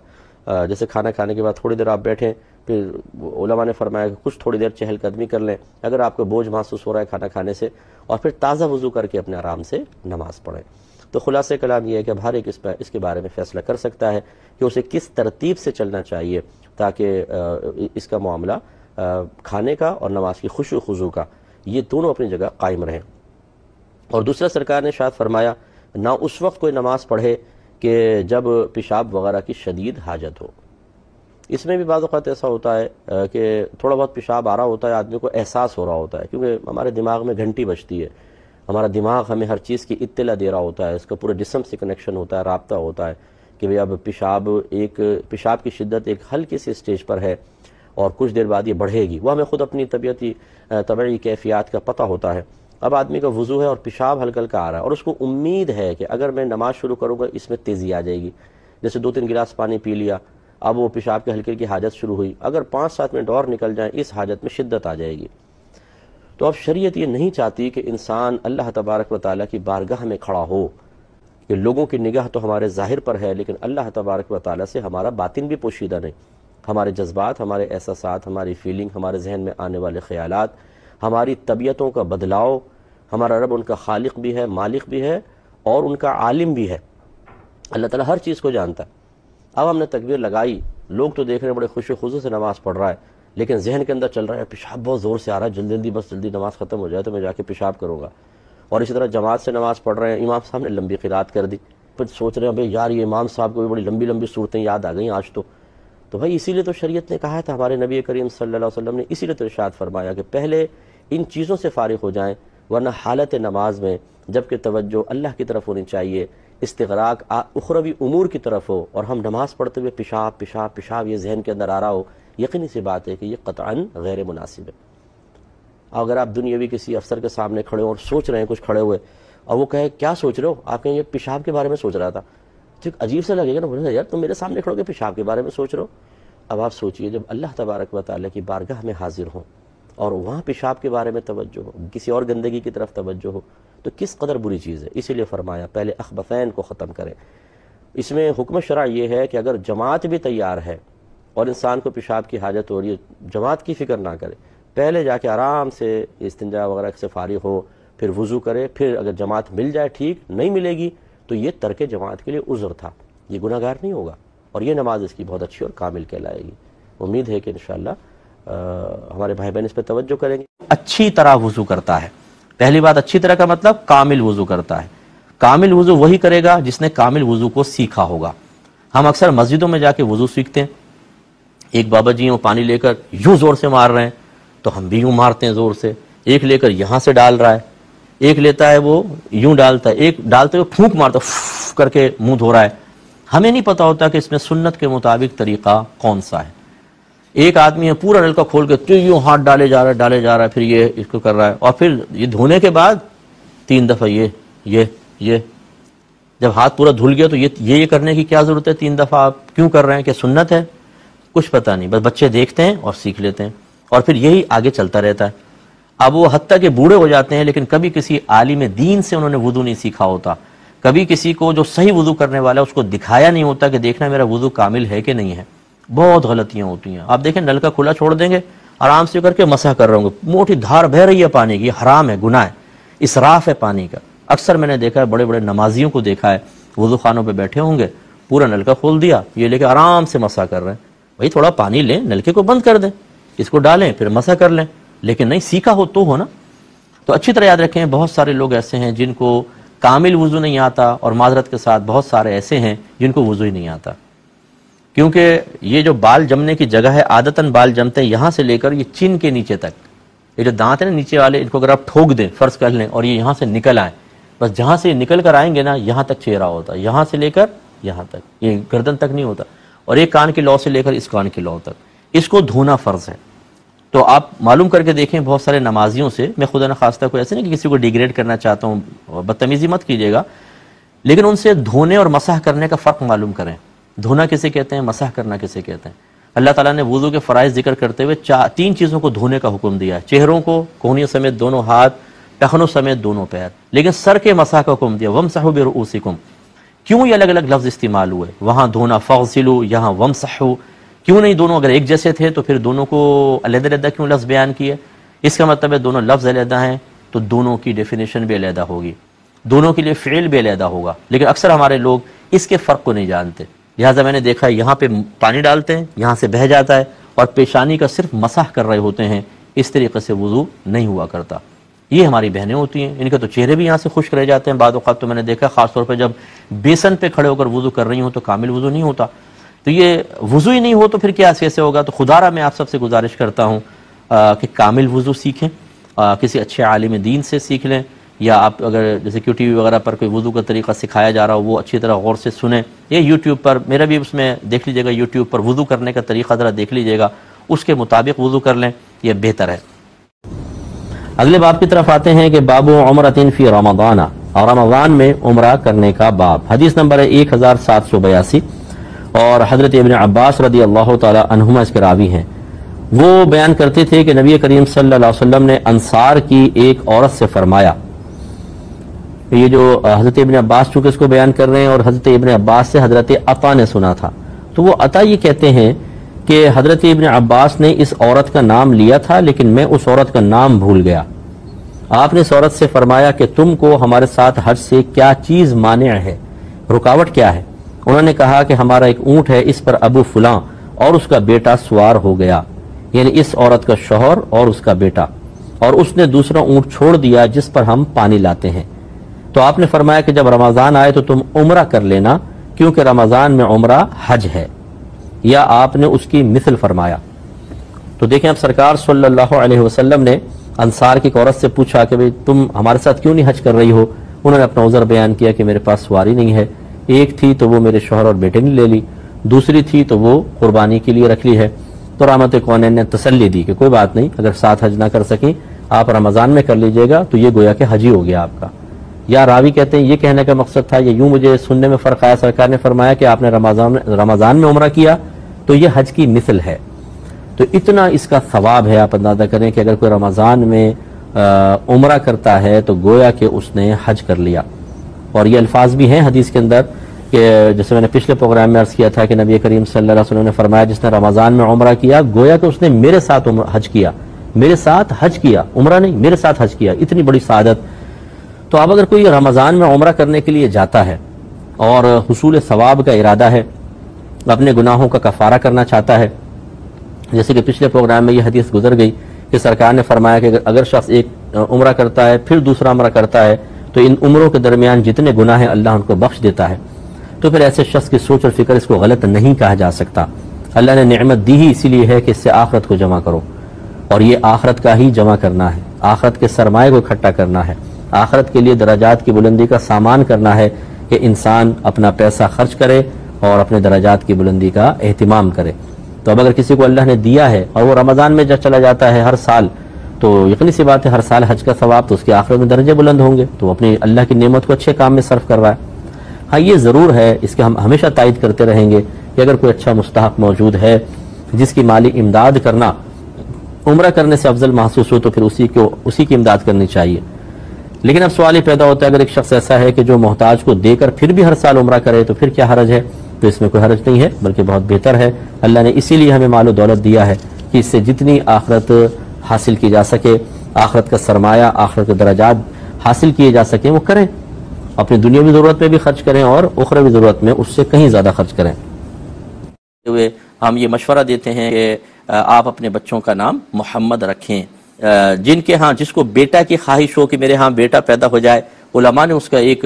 S1: جیسے کھانا کھانے کے بعد تھوڑی دیر آپ بیٹھیں، پھر علماء نے فرمایا کہ کچھ تھوڑی دیر چہل قدمی کر لیں اگر آپ کو بوجھ محسوس ہو رہا ہے کھانا کھانے سے، اور پھر تازہ وضو کر کے اپنے آرام سے نماز پڑھیں۔ تو خلاصہ کلام یہ ہے کہ اب ہر ایک اس کے بارے میں فیصلہ کر سکتا ہے کہ اسے کس ترتیب سے چلنا چاہیے، تاکہ اس کا معاملہ کھانے کا اور نماز کی خشوع و خضوع کا یہ دونوں اپنی جگہ قائم رہیں۔ اور دوسرا سرکار نے شاید فرمایا نہ اس وقت کوئی نماز پڑھے کہ جب پیشاب وغیرہ کی شدید حاجت ہو۔ اس میں بھی بعض اوقات ایسا ہوتا ہے کہ تھوڑا بہت پیشاب آ رہا ہوتا ہے، آدمی کو احساس ہو رہا ہوتا ہے، کیونکہ ہمارے دماغ میں گھنٹی بجتی ہے، ہمارا دماغ ہمیں ہر چیز کی اطلاع دے رہا ہوتا ہے، اس کا پورے جسم سے کنیکشن ہوتا ہے، رابطہ ہوتا ہے کہ بھئی اب پیشاب کی شدت ایک ہلکی سی اسٹیج پر ہے، اور کچھ دیر بعد یہ بڑھے گی، وہ ہمیں خود اپنی طبعی کیفیات کا پتہ ہوتا ہے۔ اب آدمی کا وضو ہے اور پیشاب ہلکا ہلکا آ رہا ہے، اور اس کو امید ہے کہ اگر میں نماز شروع کروں گا اس میں تیزی آ جائے گی، جیسے 2-3 گلاس پانی پی لیا، اب وہ پیشاب کے ہلکی کی حاجت شروع ہوئی، اگر 5-7 منٹ اور نکل جائیں اس حاجت میں شدت آ جائے گی۔ تو اب شریعت یہ نہیں چاہتی کہ انسان اللہ تبارک و تعالیٰ کی بارگاہ میں کھڑا ہو، کہ لوگوں کی نگاہ تو ہمارے ظاہر پر ہے لیکن اللہ تبارک و تعالیٰ سے ہمارا باطن بھی پوشیدہ نہیں، ہمارے جذبات، ہمارے احساسات، ہماری فیلنگ، ہمارے ذہن میں آنے والے خیالات، ہماری طبیعتوں کا بدلاؤ، ہمارا رب ان کا خالق بھی ہے، مالک بھی ہے، اور ان کا عالم بھی ہے، اللہ تعالیٰ ہر چیز کو جانتا ہے۔ اب ہم نے تکبیر لگائی، لوگ تو دیکھ رہے ہیں بڑے خوش و خضوع سے نماز پڑھ رہا ہے، لیکن ذہن کے اندر چل رہا ہے پیشاب بہت زور سے آ رہا ہے، جلدی نماز ختم ہو جائے تو میں جا کے پیشاب کروں گا۔ اور اسی طرح جماعت سے نماز پڑھ رہے ہیں، امام صاحب نے لمبی قرات کر دی، پھر سوچ رہے ہیں بھائی یار یہ امام صاحب کو بھی بڑی لمبی صورتیں یاد آ گئیں آج تو بھائی اسی لیے تو شریعت نے کہا تھا، ہمارے نبی کریم صلی اللہ علیہ وسلم نے اسی لیے تو ارشاد فرمایا کہ پہلے ان چیزوں سے فارغ ہو جائیں، ورنہ حالت نماز میں جبکہ توجہ اللہ کی طرف ہونی چاہیے، استغراق اخروی امور کی طرف ہو، اور ہم نماز پڑھتے ہوئے پیشاب یہ ذہن کے اندر آ رہا ہو، یقینی سی بات ہے کہ یہ قطعاً غیر مناسب ہے۔ اگر آپ دنیاوی کسی افسر کے سامنے کھڑے ہو اور سوچ رہے ہیں کچھ کھڑے ہوئے، اور وہ کہے کیا سوچ رہے ہو، آپ کہیں یہ پیشاب کے بارے میں سوچ رہا تھا، ٹھیک عجیب سا لگے گا نا، بولے یار تم میرے سامنے کھڑو کے پیشاب کے بارے میں سوچ رہے ہو۔ اب آپ سوچئے جب اللہ تبارک و تعالیٰ کی بارگاہ میں حاضر ہوں اور وہاں پیشاب کے بارے میں توجہ ہو، کسی اور گندگی کی طرف توجہ ہو، تو کس قدر بری چیز ہے۔ اسی لیے فرمایا پہلے اخبثین کو ختم کریں۔ اس میں حکم شرع یہ ہے کہ اگر جماعت بھی تیار ہے اور انسان کو پیشاب کی حاجت ہو رہی ہے، جماعت کی فکر نہ کرے، پہلے جا کے آرام سے استنجا وغیرہ سے فارغ ہو، پھر وضو کرے، پھر اگر جماعت مل جائے ٹھیک، نہیں ملے گی تو یہ ترک جماعت کے لیے عذر تھا، یہ گناہگار نہیں ہوگا، اور یہ نماز اس کی بہت اچھی اور کامل کہلائے گی۔ امید ہے کہ انشاءاللہ ہمارے بھائی بہن اس پہ توجہ کریں گے.
S2: اچھی طرح وضو کرتا ہے. پہلی بات اچھی طرح کا مطلب کامل وضو کرتا ہے. کامل وضو وہی کرے گا جس نے کامل وضو کو سیکھا ہوگا. ہم اکثر مسجدوں میں جا کے وضو سیکھتے ہیں, ایک بابا جی وہ پانی لے کر یوں زور سے مار رہے ہیں تو ہم بھی یوں مارتے ہیں زور سے, ایک لے کر یہاں سے ڈال رہا ہے, ایک لیتا ہے وہ یوں ڈالتا ہے, ایک ڈالتے ہوئے پھونک مارتا ہے کر کے منہ دھو رہا ہے. ہمیں نہیں پتا ہوتا کہ اس میں سنت کے مطابق طریقہ کون سا ہے. ایک آدمی ہے پورا نلکا کھول کے یوں ہاتھ ڈالے جا رہا ہے پھر یہ اس کو کر رہا ہے, اور پھر یہ دھونے کے بعد 3 دفعہ یہ جب ہاتھ پورا دھل گیا تو یہ کرنے کی کیا ضرورت ہے؟ 3 دفعہ آپ کیوں کر رہے ہیں؟ کہ سنت ہے؟ کچھ پتہ نہیں, بس بچے دیکھتے ہیں اور سیکھ لیتے ہیں اور پھر یہی آگے چلتا رہتا ہے. اب وہ حتیٰ کہ بوڑھے ہو جاتے ہیں لیکن کبھی کسی عالم دین سے انہوں نے وضو نہیں سیکھا ہوتا, کبھی کسی کو جو صحیح وضو کرنے والا ہے اس کو دکھایا نہیں ہوتا کہ دیکھنا میرا وضو کامل ہے کہ نہیں ہے. بہت غلطیاں ہوتی ہیں. آپ دیکھیں نلکا کھلا چھوڑ دیں گے, آرام سے کر کے مسح کر رہے ہوں گے, موٹی دھار بہ رہی ہے پانی کی, حرام ہے, گناہ ہے, اسراف ہے پانی کا. اکثر میں نے دیکھا ہے بڑے بڑے نمازیوں کو دیکھا ہے وضو خانوں پہ بیٹھے ہوں گے, پورا نلکا کھول دیا, یہ لے کے آرام سے مسح کر رہے ہیں. بھائی تھوڑا پانی لیں, نلکے کو بند کر دیں, اس کو ڈالیں پھر مسح کر لیں, لیکن نہیں سیکھا ہو نا. تو اچھی طرح یاد رکھیں بہت سارے لوگ ایسے ہیں جن کو کامل وضو نہیں آتا, اور معذرت کے ساتھ بہت سارے ایسے ہیں جن کو وضو ہی نہیں آتا. کیونکہ یہ جو بال جمنے کی جگہ ہے, عادتاً بال جمتے ہیں یہاں سے لے کر یہ چن کے نیچے تک. یہ جو دانت ہیں نا نیچے والے, ان کو اگر آپ ٹھوک دیں فرض کر لیں اور یہ یہاں سے نکل آئیں, بس جہاں سے نکل کر آئیں گے نا یہاں تک چہرہ ہوتا ہے, یہاں سے لے کر یہاں تک, یہ گردن تک نہیں ہوتا, اور ایک کان کی لو سے لے کر اس کان کی لو تک, اس کو دھونا فرض ہے. تو آپ معلوم کر کے دیکھیں بہت سارے نمازیوں سے, میں خدا نخواستہ کوئی ایسے نہیں کہ کسی کو ڈیگریڈ کرنا چاہتا ہوں, بدتمیزی مت کیجیے گا, لیکن ان سے دھونے اور مسح کرنے کا فرق معلوم کریں. دھونا کسے کہتے ہیں, مسح کرنا کسے کہتے ہیں. اللہ تعالیٰ نے وضو کے فرائض ذکر کرتے ہوئے 3 چیزوں کو دھونے کا حکم دیا ہے, چہروں کو, کونیوں سمیت دونوں ہاتھ, ٹخنوں سمیت دونوں پیر, لیکن سر کے مسح کا حکم دیا وَمْسَحُوا بِرُؤُوسِكُمْ. کیوں یہ الگ الگ لفظ استعمال ہوئے؟ وہاں دھونا فَاغْسِلُوا, یہاں وَمْسَحُوا. کیوں نہیں دونوں اگر ایک جیسے تھے تو پھر دونوں کو علیحدہ علیحدہ کیوں لفظ بیان کیے؟ اس کا مطلب ہے دونوں لفظ علیحدہ ہیں تو دونوں کی ڈیفینیشن بھی علیحدہ ہوگی, دونوں کے لیے فعل بھی علیحدہ ہوگا. لیکن اکثر ہمارے لوگ اس کے فرق کو نہیں جانتے, لہٰذا میں نے دیکھا ہے یہاں پہ پانی ڈالتے ہیں, یہاں سے بہہ جاتا ہے, اور پیشانی کا صرف مسح کر رہے ہوتے ہیں. اس طریقے سے وضو نہیں ہوا کرتا. یہ ہماری بہنیں ہوتی ہیں, ان کے تو چہرے بھی یہاں سے خشک رہ جاتے ہیں بعض اوقات. تو میں نے دیکھا خاص طور پہ جب بیسن پہ کھڑے ہو کر وضو کر رہی ہوں تو کامل وضو نہیں ہوتا. تو یہ وضو ہی نہیں ہو تو پھر کیا کیسے ہوگا؟ تو خدا را میں آپ سب سے گزارش کرتا ہوں کہ کامل وضو سیکھیں, کسی اچھے عالم دین سے سیکھ لیں, یا آپ اگر جیسے کیو ٹی وی وغیرہ پر کوئی وضو کا طریقہ سکھایا جا رہا ہو وہ اچھی طرح غور سے سنیں, یا یوٹیوب پر, میرا بھی اس میں دیکھ لیجیے گا, یوٹیوب پر وضو کرنے کا طریقہ ذرا دیکھ لیجیے گا, اس کے مطابق وضو کر لیں, یہ بہتر ہے. اگلے باب کی طرف آتے ہیں کہ باب عمرۃ فی رمضان, اور رمضان میں عمرہ کرنے کا باب. حدیث نمبر ہے 1782, اور حضرت ابن عباس رضی اللہ تعالی عنہما اس کے راوی ہیں. وہ بیان کرتے تھے کہ نبی کریم صلی اللہ علیہ وسلم نے انصار کی ایک عورت سے فرمایا, یہ جو حضرت ابن عباس چونکہ اس کو بیان کر رہے ہیں, اور حضرت ابن عباس سے حضرت عطا نے سنا تھا, تو وہ عطا یہ کہتے ہیں کہ حضرت ابن عباس نے اس عورت کا نام لیا تھا لیکن میں اس عورت کا نام بھول گیا. آپ نے اس عورت سے فرمایا کہ تم کو ہمارے ساتھ حج سے کیا چیز مانع ہے, رکاوٹ کیا ہے؟ انہوں نے کہا کہ ہمارا ایک اونٹ ہے, اس پر ابو فلاں اور اس کا بیٹا سوار ہو گیا, یعنی اس عورت کا شوہر اور اس کا بیٹا, اور اس نے دوسرا اونٹ چھوڑ دیا جس پر ہم پانی لاتے ہیں. تو آپ نے فرمایا کہ جب رمضان آئے تو تم عمرہ کر لینا, کیونکہ رمضان میں عمرہ حج ہے, یا آپ نے اس کی مثل فرمایا. تو دیکھیں اب سرکار صلی اللہ علیہ وسلم نے انصار کی ایک عورت سے پوچھا کہ تم ہمارے ساتھ کیوں نہیں حج کر رہی ہو؟ انہوں نے اپنا عذر بیان کیا کہ میرے پاس سواری نہیں ہے, ایک تھی تو وہ میرے شوہر اور بیٹے نے لے لی, دوسری تھی تو وہ قربانی کے لیے رکھ لی ہے. تو رحمت کونین نے تسلی دی کہ کوئی بات نہیں, اگر ساتھ حج نہ کر سکیں آپ رمضان میں کر لیجئے گا, تو یہ گویا کہ حج ہی ہو گیا آپ کا. یا راوی کہتے ہیں یہ کہنے کا مقصد تھا, یا یوں مجھے سننے میں فرق آیا, سرکار نے فرمایا کہ آپ نے رمضان میں عمرہ کیا تو یہ حج کی مثل ہے. تو اتنا اس کا ثواب ہے, آپ اندازہ کریں کہ اگر کوئی رمضان میں عمرہ کرتا ہے تو گویا کہ اس نے حج کر لیا. اور یہ الفاظ بھی ہیں حدیث کے اندر کہ جیسے میں نے پچھلے پروگرام میں عرض کیا تھا کہ نبی کریم صلی اللہ علیہ وسلم نے فرمایا جس نے رمضان میں عمرہ کیا گویا کہ اس نے میرے ساتھ حج کیا, میرے ساتھ حج کیا, عمرہ نہیں میرے ساتھ حج کیا. اتنی بڑی سعادت. تو اب اگر کوئی رمضان میں عمرہ کرنے کے لیے جاتا ہے اور حصول ثواب کا ارادہ ہے, اپنے گناہوں کا کفارہ کرنا چاہتا ہے,
S1: جیسے کہ پچھلے پروگرام میں یہ حدیث گزر گئی کہ سرکار نے فرمایا کہ اگر شخص ایک عمرہ کرتا ہے پھر دوسرا عمرہ کرتا ہے تو ان عمروں کے درمیان جتنے گناہ ہیں اللہ ان کو بخش دیتا ہے. تو پھر ایسے شخص کی سوچ اور فکر اس کو غلط نہیں کہا جا سکتا. اللہ نے نعمت دی ہی اسی لیے ہے کہ اس سے آخرت کو جمع کرو، اور یہ آخرت کا ہی جمع کرنا ہے، آخرت کے سرمایہ کو اکٹھا کرنا ہے، آخرت کے لیے درجات کی بلندی کا سامان کرنا ہے کہ انسان اپنا پیسہ خرچ کرے اور اپنے درجات کی بلندی کا اہتمام کرے. تو اب اگر کسی کو اللہ نے دیا ہے اور وہ رمضان میں جب چلا جاتا ہے ہر سال، تو یقینی سی بات ہے ہر سال حج کا ثواب، تو اس کے آخرت میں درجے بلند ہوں گے، تو وہ اپنی اللہ کی نعمت کو اچھے کام میں صرف کروائے. ہاں یہ ضرور ہے، اس کے ہم ہمیشہ تائید کرتے رہیں گے کہ اگر کوئی اچھا مستحق موجود ہے جس کی مالی امداد کرنا عمرہ کرنے سے افضل محسوس ہو تو پھر اسی کی امداد کرنی چاہیے. لیکن اب سوال یہ پیدا ہوتا ہے اگر ایک شخص ایسا ہے کہ جو محتاج کو دے کر پھر بھی ہر سال عمرہ کرے تو پھر کیا حرج ہے؟ تو اس میں کوئی حرج نہیں ہے، بلکہ بہت بہتر ہے. اللہ نے اسی لیے ہمیں مال و دولت دیا ہے کہ اس سے جتنی آخرت حاصل کی جا سکے، آخرت کا سرمایہ، آخرت کے درجات حاصل کیے جا سکیں، وہ کریں. اپنی دنیاوی ضرورت میں بھی خرچ کریں اور اخروی ضرورت میں اس سے کہیں زیادہ خرچ کریں.
S2: ہم یہ مشورہ دیتے ہیں کہ آپ اپنے بچوں کا نام محمد رکھیں. جن کے ہاں جس کو بیٹا کی خواہش ہو کہ میرے ہاں بیٹا پیدا ہو جائے، علماء نے اس کا ایک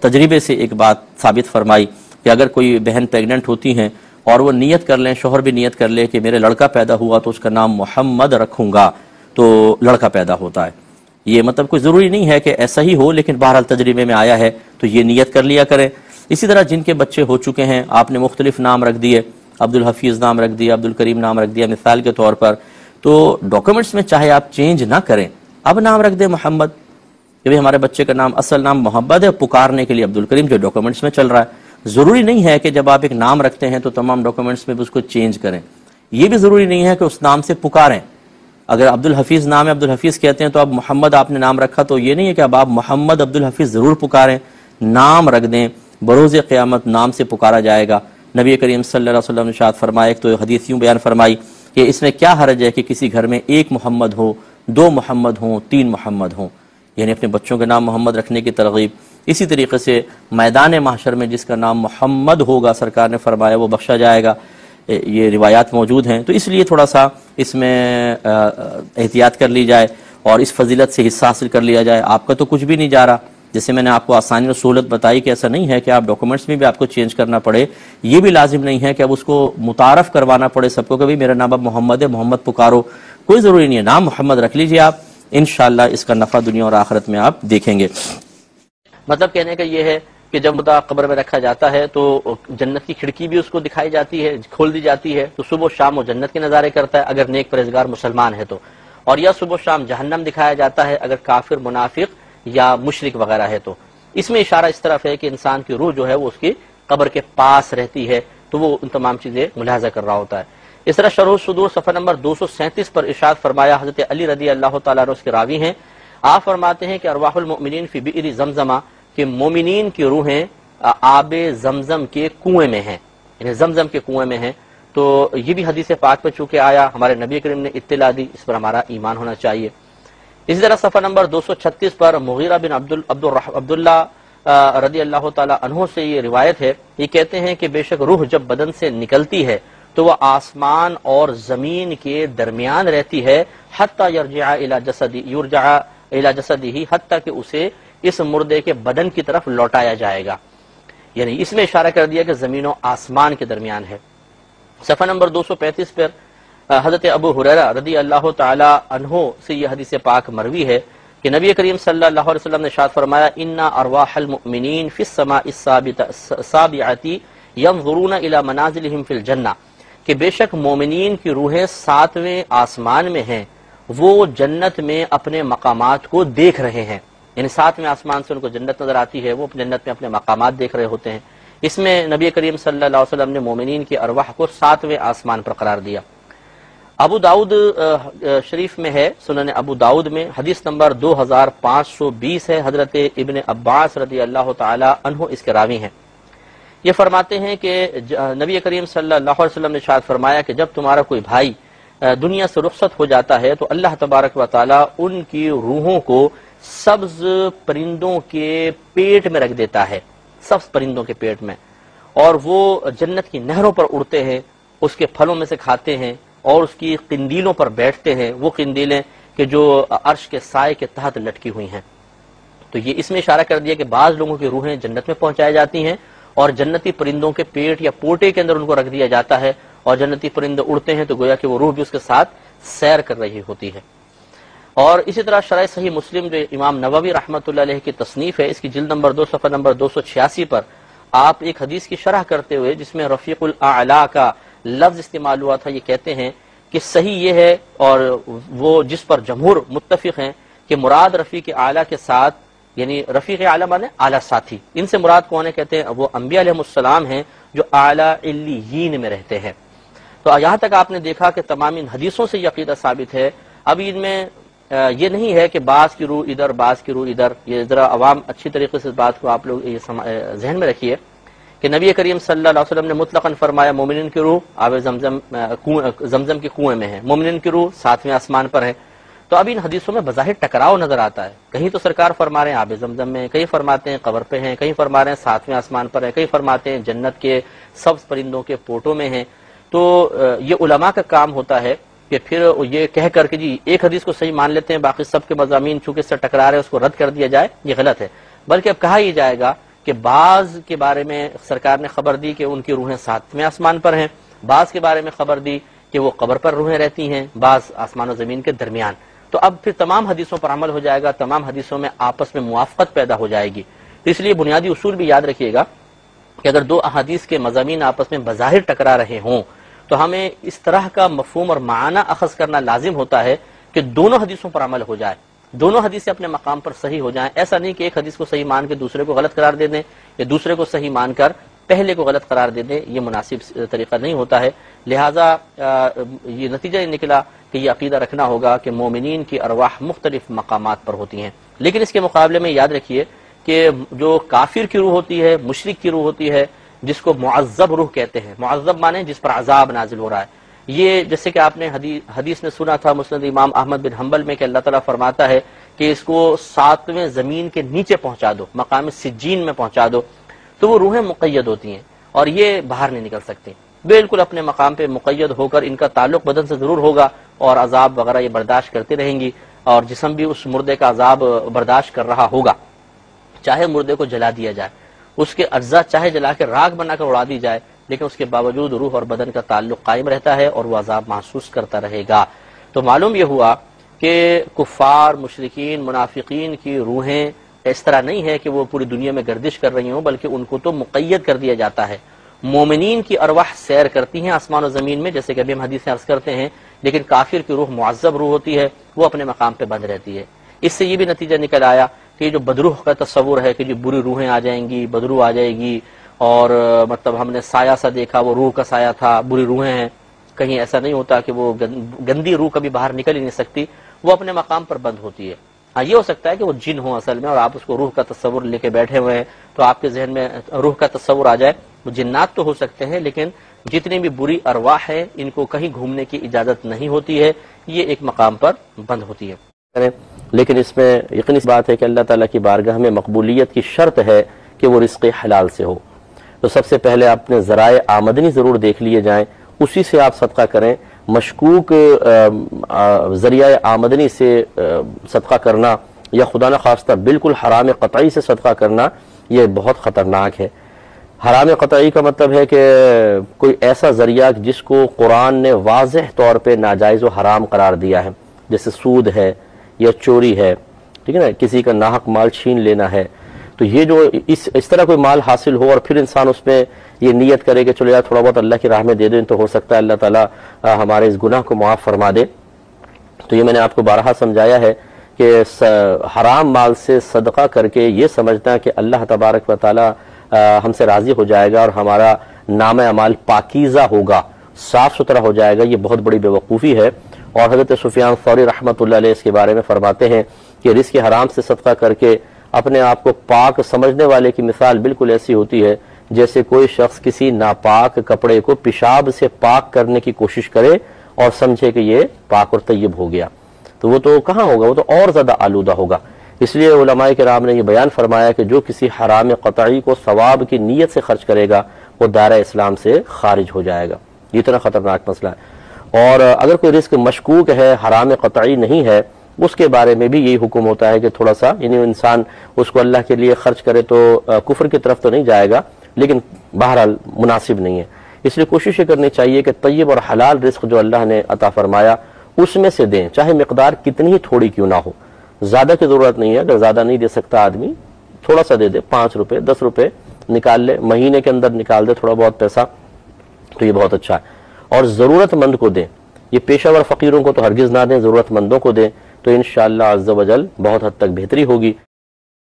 S2: تجربے سے ایک بات ثابت فرمائی کہ اگر کوئی بہن پیگننٹ ہوتی ہیں اور وہ نیت کر لیں، شوہر بھی نیت کر لے کہ میرے لڑکا پیدا ہوا تو اس کا نام محمد رکھوں گا، تو لڑکا پیدا ہوتا ہے. یہ کوئی ضروری نہیں ہے کہ ایسا ہی ہو، لیکن بہرحال تجربے میں آیا ہے تو یہ نیت کر لیا کریں. اسی طرح جن کے بچے ہو چکے ہیں، آپ نے مختلف نام رکھ دیے، عبد الحفیظ نام رکھ دیا، عبد الکریم نام رکھ دیا مثال کے طور پر، تو ڈاکومنٹس میں چاہے آپ چینج نہ کریں، اب نام رکھ دیں محمد کہ بھئی ہمارے بچے کا نام اصل نام محمد ہے، پکارنے کے لیے عبد الکریم جو ڈاکومنٹس میں چل رہا ہے. ضروری نہیں ہے کہ جب آپ ایک نام رکھتے ہیں تو تمام ڈاکومنٹس میں بھی اس کو چینج کریں. یہ بھی ضروری نہیں ہے کہ اس نام سے پکاریں. اگر عبد الحفیظ نام ہے، عبد الحفیظ کہتے ہیں، تو اب محمد آپ نے نام رکھا تو یہ نہیں ہے کہ اب آپ محمد عبد الحفیظ ضرور پکاریں. نام رکھ دیں، بروز قیامت نام سے پکارا جائے گا. نبی کریم صلی اللہ علیہ وسلم نے ارشاد فرمایا، ایک تو حدیث یوں بیان فرمائی کہ اس میں کیا حرج ہے کہ کسی گھر میں ایک محمد ہو، دو محمد ہوں، تین محمد ہوں، یعنی اپنے بچوں کے نام محمد رکھنے کی ترغیب. اسی طریقے سے میدان محشر میں جس کا نام محمد ہوگا سرکار نے فرمایا وہ بخشا جائے گا. یہ روایات موجود ہیں، تو اس لیے تھوڑا سا اس میں احتیاط کر لی جائے اور اس فضیلت سے حصہ حاصل کر لیا جائے. آپ کا تو کچھ بھی نہیں جا رہا، جیسے میں نے آپ کو آسانی اور سہولت بتائی کہ ایسا نہیں ہے کہ آپ ڈاکومنٹس میں بھی آپ کو چینج کرنا پڑے. یہ بھی لازم نہیں ہے کہ اب اس کو متعارف کروانا پڑے سب کو کہ بھئی میرا نام اب محمد ہے، محمد پکارو. کوئی ضروری نہیں ہے، نام محمد رکھ لیجئے آپ، انشاءاللہ اس کا نفع دنیا اور آخرت میں آپ دیکھیں گے. مطلب کہنے کا یہ ہے کہ جب مردہ قبر میں رکھا جاتا ہے تو جنت کی کھڑکی بھی اس کو دکھائی جاتی ہے، کھول دی جاتی ہے، تو صبح و شام وہ جنت کے نظارے کرتا ہے اگر نیک پرہیزگار مسلمان ہے تو، اور یا صبح و شام جہنم دکھایا جاتا ہے اگر کافر، منافق یا مشرک وغیرہ ہے تو. اس میں اشارہ اس طرف ہے کہ انسان کی روح جو ہے وہ اس کی قبر کے پاس رہتی ہے، تو وہ ان تمام چیزیں ملاحظہ کر رہا ہوتا ہے. اس طرح شرح الصدور صفحہ نمبر 237 پر ارشاد فرمایا، حضرت علی رضی اللہ تعالیٰ عنہ اس کے راوی ہیں، آپ فرماتے ہیں کہ ارواح المؤمنین فی بئر زمزمہ، کہ مومنین کی روحیں آب زمزم کے کنویں میں ہیں، یعنی زمزم کے کنویں میں ہیں. تو یہ بھی حدیث پاک میں چونکہ آیا، ہمارے نبی کریم نے اطلاع دی، اس پر ہمارا ایمان ہونا چاہیے. اسی طرح صفحہ نمبر 236 پر مغیرہ بن عبداللہ رضی اللہ تعالیٰ عنہ سے یہ روایت ہے، یہ کہتے ہیں کہ بے شک روح جب بدن سے نکلتی ہے تو وہ آسمان اور زمین کے درمیان رہتی ہے، حتی یرجع الی جسدہ، حتی کہ اسے اس مردے کے بدن کی طرف لوٹایا جائے گا. یعنی اس میں اشارہ کر دیا کہ زمین و آسمان کے درمیان ہے. صفحہ نمبر 235 پر حضرت ابو ہریرہ رضی اللہ تعالی عنہ سے یہ حدیث پاک مروی ہے کہ نبی کریم صلی اللہ علیہ وسلم نے ارشاد فرمایا، ان ارواح المؤمنین فی السماء السابعۃ ينظرون الی منازلہم فی الجنہ، کہ بے شک مومنین کی روحیں 7ویں آسمان میں ہیں، وہ جنت میں اپنے مقامات کو دیکھ رہے ہیں. یعنی 7ویں آسمان سے ان کو جنت نظر آتی ہے، وہ جنت میں اپنے مقامات دیکھ رہے ہوتے ہیں. اس میں نبی کریم صلی اللہ علیہ وسلم نے مومنین کی ارواح کو 7ویں آسمان پر قرار دیا. ابو داؤد شریف میں ہے، سنن ابو داؤد میں حدیث نمبر 2520 ہے، حضرت ابن عباس رضی اللہ تعالی عنہ اس کے راوی ہیں. یہ فرماتے ہیں کہ نبی کریم صلی اللہ علیہ وسلم نے ارشاد فرمایا کہ جب تمہارا کوئی بھائی دنیا سے رخصت ہو جاتا ہے تو اللہ تبارک و تعالی ان کی روحوں کو سبز پرندوں کے پیٹ میں رکھ دیتا ہے، سبز پرندوں کے پیٹ میں، اور وہ جنت کی نہروں پر اڑتے ہیں
S1: اس کے پھلوں میں سے کھاتے ہیں اور اس کی قندیلوں پر بیٹھتے ہیں، وہ قندیلیں کہ جو عرش کے سائے کے تحت لٹکی ہوئی ہیں۔ تو یہ اس میں اشارہ کر دیا کہ بعض لوگوں کی روحیں جنت میں پہنچائی جاتی ہیں اور جنتی پرندوں کے پیٹ یا پوٹے کے اندر ان کو رکھ دیا جاتا ہے، اور جنتی پرندے اڑتے ہیں تو گویا کہ وہ روح بھی اس کے ساتھ سیر کر رہی ہوتی ہے۔ اور اسی طرح شرح صحیح مسلم جو امام نووی رحمۃ اللہ علیہ کی تصنیف ہے، اس کی جلد نمبر 2 صفحہ نمبر 286 پر آپ ایک حدیث کی شرح کرتے ہوئے جس میں رفیق الاعلی کا لفظ استعمال ہوا تھا، یہ کہتے ہیں کہ صحیح یہ ہے اور وہ جس پر جمہور متفق ہیں کہ مراد رفیق اعلیٰ کے ساتھ، یعنی رفیق اعلیٰ مانے اعلیٰ ساتھی، ان سے مراد کون ہے؟ کہتے ہیں وہ انبیاء علیہ السلام ہیں جو اعلیٰ علیین میں رہتے ہیں۔ تو یہاں تک آپ نے دیکھا کہ تمام ان حدیثوں سے یہ عقیدہ ثابت ہے۔ اب ان میں یہ نہیں ہے کہ بعض کی روح ادھر بعض کی روح ادھر، یہ ذرا عوام اچھی طریقے سے اس بات کو آپ لوگ ذہن میں رکھیے کہ نبی کریم صلی اللہ علیہ وسلم نے مطلقاً فرمایا مومنین کی روح آب زمزم کے کنویں میں ہے، مومنین کی روح 7ویں آسمان پر ہے۔ تو اب ان حدیثوں میں بظاہر ٹکراؤ نظر آتا ہے، کہیں تو سرکار فرما رہے ہیں آب زمزم میں، کہیں فرماتے ہیں قبر پہ ہیں، کہیں فرما رہے ہیں 7ویں آسمان پر ہے، کہیں فرماتے ہیں جنت کے سبز پرندوں کے پوٹوں میں ہیں۔ تو یہ علماء کا کام ہوتا ہے کہ پھر یہ کہہ کر کے جی ایک حدیث کو صحیح مان لیتے ہیں، باقی سب کے مضامین چونکہ اس سے ٹکرا رہے ہیں اس کو رد کر دیا جائے، یہ غلط ہے۔ بلکہ اب کہا یہ جائے گا کہ بعض کے بارے میں سرکار نے خبر دی کہ ان کی روحیں 7ویں آسمان پر ہیں، بعض کے بارے میں خبر دی کہ وہ قبر پر روحیں رہتی ہیں، بعض آسمان و زمین کے درمیان۔ تو اب پھر تمام حدیثوں پر عمل ہو جائے گا، تمام حدیثوں میں آپس میں موافقت پیدا ہو جائے گی۔ تو اس لیے بنیادی اصول بھی یاد رکھیے گا کہ اگر دو احادیث کے مضامین آپس میں بظاہر ٹکرا رہے ہوں تو ہمیں اس طرح کا مفہوم اور معنی اخذ کرنا لازم ہوتا ہے کہ دونوں حدیثوں پر عمل ہو جائے، دونوں حدیثیں اپنے مقام پر صحیح ہو جائیں۔ ایسا نہیں کہ ایک حدیث کو صحیح مان کے دوسرے کو غلط قرار دے دیں یا دوسرے کو صحیح مان کر پہلے کو غلط قرار دے دیں، یہ مناسب طریقہ نہیں ہوتا ہے۔ لہٰذا یہ نتیجہ یہ نکلا کہ یہ عقیدہ رکھنا ہوگا کہ مومنین کی ارواح مختلف مقامات پر ہوتی ہیں، لیکن اس کے مقابلے میں یاد رکھیے کہ جو کافر کی روح ہوتی ہے، مشرک کی روح ہوتی ہے، جس کو معذب روح کہتے ہیں، معذب مانے جس پر عذاب نازل ہو رہا ہے، یہ جیسے کہ آپ نے حدیث میں سنا تھا مسند امام احمد بن حنبل میں کہ اللہ تعالیٰ فرماتا ہے کہ اس کو 7ویں زمین کے نیچے پہنچا دو، مقام سجین میں پہنچا دو، تو وہ روحیں مقید ہوتی ہیں اور یہ باہر نہیں نکل سکتی، بالکل اپنے مقام پہ مقید ہو کر ان کا تعلق بدن سے ضرور ہوگا اور عذاب وغیرہ یہ برداشت کرتی رہیں گی، اور جسم بھی اس مردے کا عذاب برداشت کر رہا ہوگا، چاہے مردے کو جلا دیا جائے، اس کے اجزاء چاہے جلا کے راکھ بنا کر اڑا دی جائے، لیکن اس کے باوجود روح اور بدن کا تعلق قائم رہتا ہے اور وہ عذاب محسوس کرتا رہے گا۔ تو معلوم یہ ہوا کہ کفار، مشرکین، منافقین کی روحیں اس طرح نہیں ہے کہ وہ پوری دنیا میں گردش کر رہی ہوں، بلکہ ان کو تو مقید کر دیا جاتا ہے۔ مومنین کی ارواح سیر کرتی ہیں آسمان و زمین میں، جیسے کہ ابھی ہم حدیثیں عرض کرتے ہیں، لیکن کافر کی روح معذب روح ہوتی ہے، وہ اپنے مقام پہ بند رہتی ہے۔ اس سے یہ بھی نتیجہ نکل آیا کہ جو بدروح کا تصور ہے کہ جو بری روحیں آ جائیں گی، بدروح آ جائے گی، اور مطلب ہم نے سایہ سا دیکھا وہ روح کا سایہ تھا، بری روحیں ہیں، کہیں ایسا نہیں ہوتا کہ وہ گندی روح کبھی باہر نکل ہی نہیں سکتی، وہ اپنے مقام پر بند ہوتی ہے۔ ہاں یہ ہو سکتا ہے کہ وہ جن ہوں اصل میں اور آپ اس کو روح کا تصور لے کے بیٹھے ہوئے ہیں تو آپ کے ذہن میں روح کا تصور آ جائے، وہ جنات تو ہو سکتے ہیں، لیکن جتنی بھی بری ارواح ہے ان کو کہیں گھومنے کی اجازت نہیں ہوتی ہے، یہ ایک مقام پر بند ہوتی ہے۔
S2: لیکن اس میں یقینی بات ہے کہ اللہ تعالیٰ کی بارگاہ میں مقبولیت کی شرط ہے کہ وہ رزق حلال سے ہو، تو سب سے پہلے اپنے ذرائع آمدنی ضرور دیکھ لیے جائیں، اسی سے آپ صدقہ کریں۔ مشکوک ذریعہ آمدنی سے صدقہ کرنا یا خدا نخواستہ بالکل حرام قطعی سے صدقہ کرنا یہ بہت خطرناک ہے۔ حرام قطعی کا مطلب ہے کہ کوئی ایسا ذریعہ جس کو قرآن نے واضح طور پہ ناجائز و حرام قرار دیا ہے، جیسے سود ہے یا چوری ہے، ٹھیک ہے نا، کسی کا ناحق مال چھین لینا ہے، تو یہ جو اس طرح کوئی مال حاصل ہو اور پھر انسان اس میں یہ نیت کرے کہ چلو یار تھوڑا بہت اللہ کی راہ میں دے دیں تو ہو سکتا ہے اللہ تعالیٰ ہمارے اس گناہ کو معاف فرما دے، تو یہ میں نے آپ کو بارہا سمجھایا ہے کہ حرام مال سے صدقہ کر کے یہ سمجھنا کہ اللہ تبارک و تعالیٰ ہم سے راضی ہو جائے گا اور ہمارا نام اعمال پاکیزہ ہوگا، صاف ستھرا ہو جائے گا، یہ بہت بڑی بے وقوفی ہے۔ اور حضرت سفیان ثوری رحمۃ اللہ علیہ اس کے بارے میں فرماتے ہیں کہ رزق حرام سے صدقہ کر کے اپنے آپ کو پاک سمجھنے والے کی مثال بالکل ایسی ہوتی ہے جیسے کوئی شخص کسی ناپاک کپڑے کو پیشاب سے پاک کرنے کی کوشش کرے اور سمجھے کہ یہ پاک اور طیب ہو گیا، تو وہ تو کہاں ہوگا، وہ تو اور زیادہ آلودہ ہوگا۔ اس لیے علماء کرام نے یہ بیان فرمایا کہ جو کسی حرام قطعی کو ثواب کی نیت سے خرچ کرے گا وہ دائرہ اسلام سے خارج ہو جائے گا۔
S1: یہ اتنا خطرناک مسئلہ ہے۔ اور اگر کوئی رزق مشکوک ہے، حرام قطعی نہیں ہے، اس کے بارے میں بھی یہی حکم ہوتا ہے کہ تھوڑا سا یعنی انسان اس کو اللہ کے لیے خرچ کرے تو کفر کی طرف تو نہیں جائے گا، لیکن بہرحال مناسب نہیں ہے۔ اس لیے کوشش یہ کرنی چاہیے کہ طیب اور حلال رزق جو اللہ نے عطا فرمایا اس میں سے دیں، چاہے مقدار کتنی ہی تھوڑی کیوں نہ ہو۔ زیادہ کی ضرورت نہیں ہے، اگر زیادہ نہیں دے سکتا آدمی تھوڑا سا دے دے، 5 روپے 10 روپے نکال لے، مہینے کے اندر نکال دے تھوڑا بہت پیسہ، تو یہ بہت اچھا ہے۔ اور ضرورت مند کو دیں، یہ پیشہ ور فقیروں کو تو ہرگز نہ دیں، ضرورت مندوں کو دیں، تو انشاءاللہ عز و جل بہت حد تک بہتری ہوگی۔